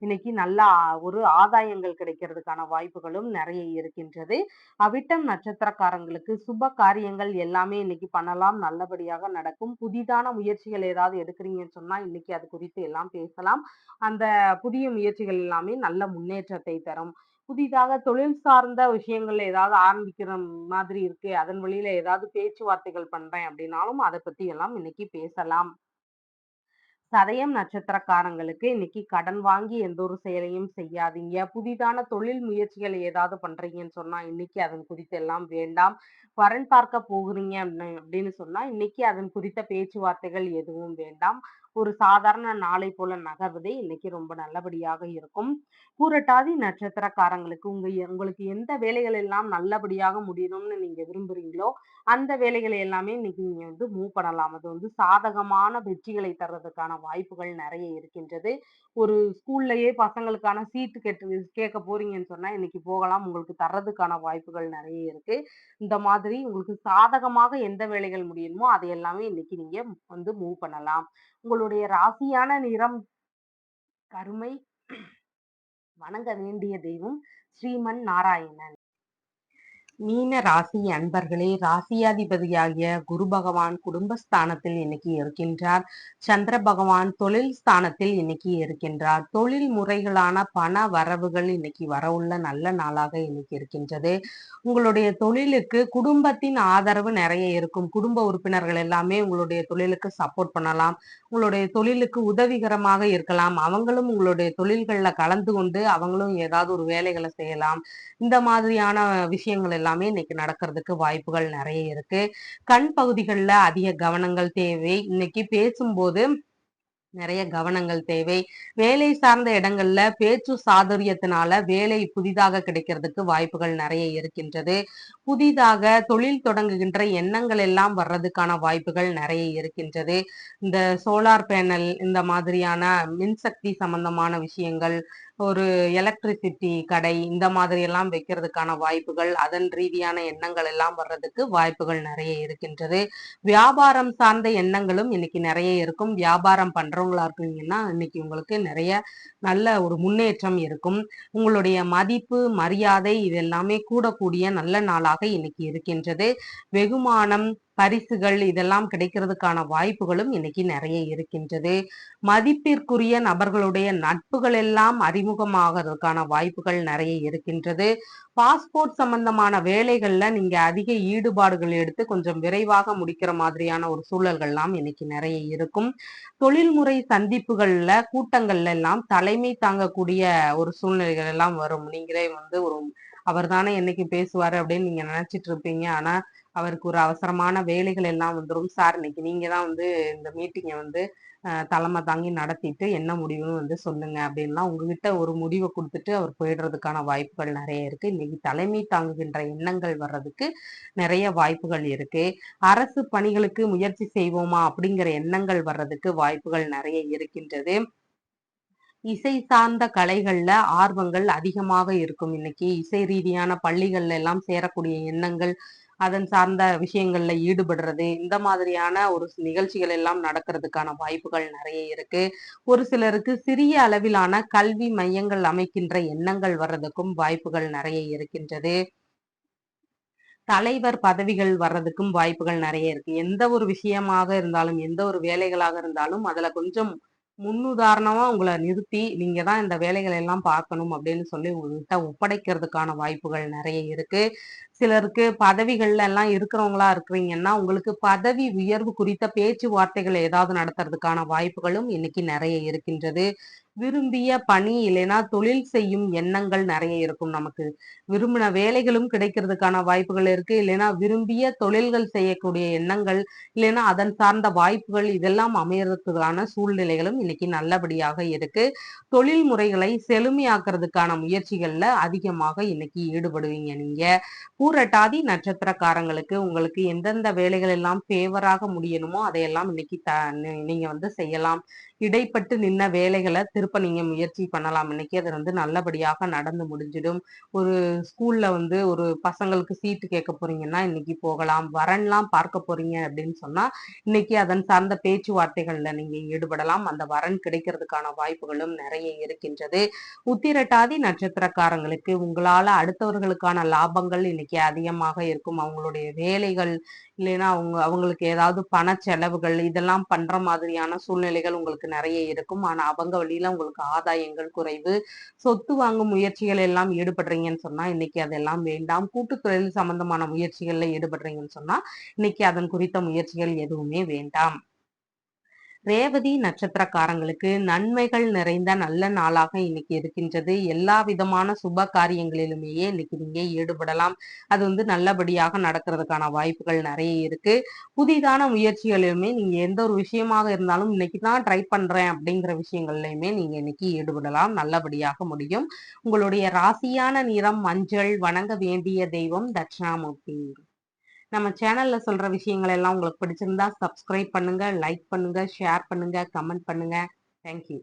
இன்னைக்கு நல்ல ஒரு ஆதாயங்கள் கிடைக்கிறதுக்கான வாய்ப்புகளும் நெறைய இருக்கின்றது. அவிட்டம் நட்சத்திரக்காரங்களுக்கு சுப காரியங்கள் எல்லாமே இன்னைக்கு பண்ணலாம். நல்லபடியாக நடக்கும். புதிதான முயற்சிகள் ஏதாவது எடுக்கிறீங்கன்னு சொன்னா, இன்னைக்கு அது குறித்து எல்லாம் பேசலாம். அந்த புதிய முயற்சிகள் எல்லாமே நல்ல முன்னேற்றத்தை தரும். புதிதாக தொழில் சார்ந்த விஷயங்கள் ஏதாவது ஆரம்பிக்கிற மாதிரி இருக்கு. அதன் வழியில ஏதாவது பேச்சுவார்த்தைகள் பண்றேன் அப்படின்னாலும், அத பத்தி எல்லாம் இன்னைக்கு பேசலாம். சதயம் நட்சத்திரக்காரங்களுக்கு இன்னைக்கு கடன் வாங்கி எந்த ஒரு செயலையும் செய்யாதீங்க. புதிதான தொழில் முயற்சிகள் ஏதாவது பண்றீங்கன்னு சொன்னா, இன்னைக்கு அதன் குறித்து எல்லாம் வேண்டாம். வரன் பார்க்க போகிறீங்க அப்படின்னு சொன்னா, இன்னைக்கு அதன் குறித்த பேச்சுவார்த்தைகள் எதுவும் வேண்டாம். ஒரு சாதாரண நாளை போல நகர்வதே இன்னைக்கு ரொம்ப நல்லபடியாக இருக்கும். பூரட்டாதி நட்சத்திரக்காரங்களுக்கு உங்களுக்கு எந்த வேலைகள் எல்லாம் நல்லபடியாக முடியணும்னு நீங்க விரும்புறீங்களோ, அந்த வேலைகளை எல்லாமே இன்னைக்கு நீங்க மூவ் பண்ணலாம். அது சாதகமான வெற்றிகளை தர்றதுக்கான வாய்ப்புகள் நெறைய இருக்கின்றது. ஒரு ஸ்கூல்லயே பசங்களுக்கான சீட்டு கேட்க போறீங்கன்னு சொன்னா, இன்னைக்கு போகலாம். உங்களுக்கு தர்றதுக்கான வாய்ப்புகள் நெறைய இருக்கு. இந்த மாதிரி உங்களுக்கு சாதகமாக எந்த வேலைகள் முடியணுமோ, அதை எல்லாமே இன்னைக்கு நீங்க மூவ் பண்ணலாம். உங்களுடைய ராசியான நிறம் கருமை. வணங்க வேண்டிய தெய்வம் ஸ்ரீமன் நாராயணன். மீன ராசி அன்பர்களே, ராசியாதிபதியாகிய குரு பகவான் குடும்பஸ்தானத்தில் இன்னைக்கு இருக்கின்றார். சந்திர பகவான் தொழில் ஸ்தானத்தில் இன்னைக்கு இருக்கின்றார். தொழில் முறைகளான பண வரவுகள் இன்னைக்கு வரவுள்ள நல்ல நாளாக இன்னைக்கு இருக்கின்றது. உங்களுடைய தொழிலுக்கு குடும்பத்தின் ஆதரவு நிறைய இருக்கும். குடும்ப உறுப்பினர்கள் எல்லாமே உங்களுடைய தொழிலுக்கு சப்போர்ட் பண்ணலாம். உங்களுடைய தொழிலுக்கு உதவிகரமாக இருக்கலாம். அவங்களும் உங்களுடைய தொழில்கள்ல கலந்து கொண்டு அவங்களும் ஏதாவது ஒரு வேலைகளை செய்யலாம். இந்த மாதிரியான விஷயங்கள் எல்லாமே இன்னைக்கு நடக்கிறதுக்கு வாய்ப்புகள் நிறைய இருக்கு. கண் பகுதிகளில் அதிக கவனங்கள் தேவை. இன்னைக்கு பேசும்போது நிறைய கவனங்கள் தேவை. வேலை சார்ந்த இடங்கள்ல பேச்சு சாதுரியத்தினால வேலை புதிதாக கிடைக்கிறதுக்கு வாய்ப்புகள் நிறைய இருக்கின்றது. புதிதாக தொழில் தொடங்குகின்ற எண்ணங்கள் எல்லாம் வர்றதுக்கான வாய்ப்புகள் நிறைய இருக்கின்றது. இந்த சோலார் பேனல் இந்த மாதிரியான மின்சக்தி சம்பந்தமான விஷயங்கள், ஒரு எலக்ட்ரிசிட்டி கடை இந்த மாதிரி எல்லாம் வைக்கிறதுக்கான வாய்ப்புகள், அதன் ரீதியான எண்ணங்கள் எல்லாம் வர்றதுக்கு வாய்ப்புகள் நிறைய இருக்கின்றது. வியாபாரம் சார்ந்த எண்ணங்களும் இன்னைக்கு நிறைய இருக்கும். வியாபாரம் பண்றவங்களா இருக்கீங்கன்னா இன்னைக்கு உங்களுக்கு நிறைய நல்ல ஒரு முன்னேற்றம் இருக்கும். உங்களுடைய மதிப்பு மரியாதை இது எல்லாமே கூடக்கூடிய நல்ல நாளாக இன்னைக்கு இருக்கின்றது. வெகுமானம் பரிசுகள் இதெல்லாம் கிடைக்கிறதுக்கான வாய்ப்புகளும் இன்னைக்கு நிறைய இருக்கின்றது. மதிப்பிற்குரிய நபர்களுடைய நட்புகள் எல்லாம் அறிமுகமாகிறதுக்கான வாய்ப்புகள் நிறைய இருக்கின்றது. பாஸ்போர்ட் சம்பந்தமான வேலைகள்ல நீங்க அதிக ஈடுபாடுகள் எடுத்து கொஞ்சம் விரைவாக முடிக்கிற மாதிரியான ஒரு சூழல்கள்லாம் இன்னைக்கு நிறைய இருக்கும். தொழில்முறை சந்திப்புகள்ல கூட்டங்கள்ல எல்லாம் தலைமை தாங்கக்கூடிய ஒரு சூழ்நிலைகள் எல்லாம் வரும். நீங்களே ஒரு அவர் தானே என்னைக்கு பேசுவாரு அப்படின்னு நீங்க நினைச்சிட்டு இருப்பீங்க. ஆனா அவருக்கு ஒரு அவசரமான வேலைகள் எல்லாம் வந்துடும். சார் இன்னைக்கு நீங்க தான் இந்த மீட்டிங்கை தலைமை தாங்கி நடத்திட்டு என்ன முடிவுன்னு சொல்லுங்க அப்படின்லாம் உங்ககிட்ட ஒரு முடிவை கொடுத்துட்டு அவர் போயிடுறதுக்கான வாய்ப்புகள் நிறைய இருக்கு. இன்னைக்கு தலைமை தாங்குகின்ற எண்ணங்கள் வர்றதுக்கு நிறைய வாய்ப்புகள் இருக்கு. அரசு பணிகளுக்கு முயற்சி செய்வோமா அப்படிங்கிற எண்ணங்கள் வர்றதுக்கு வாய்ப்புகள் நிறைய இருக்கின்றது. இசை சார்ந்த கலைகள்ல ஆர்வங்கள் அதிகமாக இருக்கும். இன்னைக்கு இசை ரீதியான பள்ளிகள்ல எல்லாம் சேரக்கூடிய எண்ணங்கள், அதன் சார்ந்த விஷயங்கள்ல ஈடுபடுறது, இந்த மாதிரியான ஒரு நிகழ்ச்சிகள் எல்லாம் நடக்கிறதுக்கான வாய்ப்புகள் நிறைய இருக்கு. ஒரு சிலருக்கு சிறிய அளவிலான கல்வி மையங்கள் அமைக்கின்ற எண்ணங்கள் வர்றதுக்கும் வாய்ப்புகள் நிறைய இருக்கின்றது. தலைவர் பதவிகள் வர்றதுக்கும் வாய்ப்புகள் நிறைய இருக்கு. எந்த ஒரு விஷயமாக இருந்தாலும், எந்த ஒரு வேலைகளாக இருந்தாலும், அதுல கொஞ்சம் முன்னுதாரணமா உங்கள நிறுத்தி, நீங்க தான் இந்த வேலைகள எல்லாம் பார்க்கணும் அப்படின்னு சொல்லி உங்ககிட்ட ஒப்படைக்கிறதுக்கான வாய்ப்புகள் நிறைய இருக்கு. சிலருக்கு பதவிகள்ல எல்லாம் இருக்கிறவங்களா இருக்கிறீங்கன்னா, உங்களுக்கு பதவி உயர்வு குறித்த பேச்சுவார்த்தைகள் ஏதாவது நடத்துறதுக்கான வாய்ப்புகளும் இன்னைக்கு நிறைய இருக்கின்றது. விரும்பிய பணி இல்லைன்னா தொழில் செய்யும் எண்ணங்கள் நிறைய இருக்கும் நமக்கு. விரும்பின வேலைகளும் கிடைக்கிறதுக்கான வாய்ப்புகள் இருக்கு. இல்லைன்னா விரும்பிய தொழில்கள் செய்யக்கூடிய எண்ணங்கள், இல்லைன்னா அதன் சார்ந்த வாய்ப்புகள் இதெல்லாம் அமையறதுக்கான சூழ்நிலைகளும் இன்னைக்கு நல்லபடியாக இருக்கு. தொழில் முறைகளை செழுமையாக்குறதுக்கான முயற்சிகள்ல அதிகமாக இன்னைக்கு ஈடுபடுவீங்க நீங்க. பூரட்டாதி நட்சத்திரக்காரங்களுக்கு உங்களுக்கு எந்தெந்த வேலைகள் எல்லாம் ஃபேவராக முடியணுமோ அதையெல்லாம் இன்னைக்கு நீங்க வந்து செய்யலாம். இடைப்பட்டு நின்ன வேலைகள திருப்ப நீங்க முயற்சி பண்ணலாம். இன்னைக்கு அது வந்து நல்லபடியாக நடந்து முடிஞ்சிடும். ஒரு ஸ்கூல்ல வந்து ஒரு பசங்களுக்கு சீட்டு கேட்க போறீங்கன்னா, இன்னைக்கு போகலாம். வரன்லாம் பார்க்க போறீங்க அப்படின்னு சொன்னா, இன்னைக்கு அதன் சார்ந்த பேச்சுவார்த்தைகள்ல நீங்க ஈடுபடலாம். அந்த வரன் கிடைக்கிறதுக்கான வாய்ப்புகளும் நிறைய இருக்கின்றது. உத்திரட்டாதி நட்சத்திரக்காரங்களுக்கு உங்களால அடுத்தவர்களுக்கான லாபங்கள் இன்னைக்கு அதிகமாக இருக்கும். அவங்களுடைய வேலைகள், இல்லைன்னா அவங்களுக்கு ஏதாவது பண செலவுகள் இதெல்லாம் பண்ற மாதிரியான சூழ்நிலைகள் உங்களுக்கு நிறைய இருக்கும். ஆனா அவங்க வழியில உங்களுக்கு ஆதாயங்கள் குறைவு. சொத்து வாங்கும் முயற்சிகள் எல்லாம் ஈடுபடுறீங்கன்னு சொன்னா, இன்னைக்கு அதெல்லாம் வேண்டாம். கூட்டுத் தொழில் சம்பந்தமான முயற்சிகள்ல ஈடுபடுறீங்கன்னு சொன்னா, இன்னைக்கு அதன் குறித்த முயற்சிகள் எதுவுமே வேண்டாம். ரேவதி நட்சத்திரக்காரங்களுக்கு நன்மைகள் நிறைந்த நல்ல நாளாக இன்னைக்கு இருக்கின்றது. எல்லா விதமான சுப காரியங்களிலுமே இன்னைக்கு நீங்க ஈடுபடலாம். அது வந்து நல்லபடியாக நடக்கிறதுக்கான வாய்ப்புகள் நிறைய இருக்கு. புதிதான முயற்சிகளிலுமே நீங்க எந்த ஒரு விஷயமாக இருந்தாலும் இன்னைக்கு தான் ட்ரை பண்றேன் அப்படிங்கிற விஷயங்கள்லயுமே நீங்க இன்னைக்கு ஈடுபடலாம். நல்லபடியாக முடியும். உங்களுடைய ராசியான நிறம் மஞ்சள். வணங்க வேண்டிய தெய்வம் தட்சிணாமூர்த்தி. நம்ம சேனல்ல சொல்ற விஷயங்கள் எல்லாம் உங்களுக்கு பிடிச்சிருந்தா சப்ஸ்கிரைப் பண்ணுங்க, லைக் பண்ணுங்க, ஷேர் பண்ணுங்க, கமெண்ட் பண்ணுங்க. தேங்க்யூ.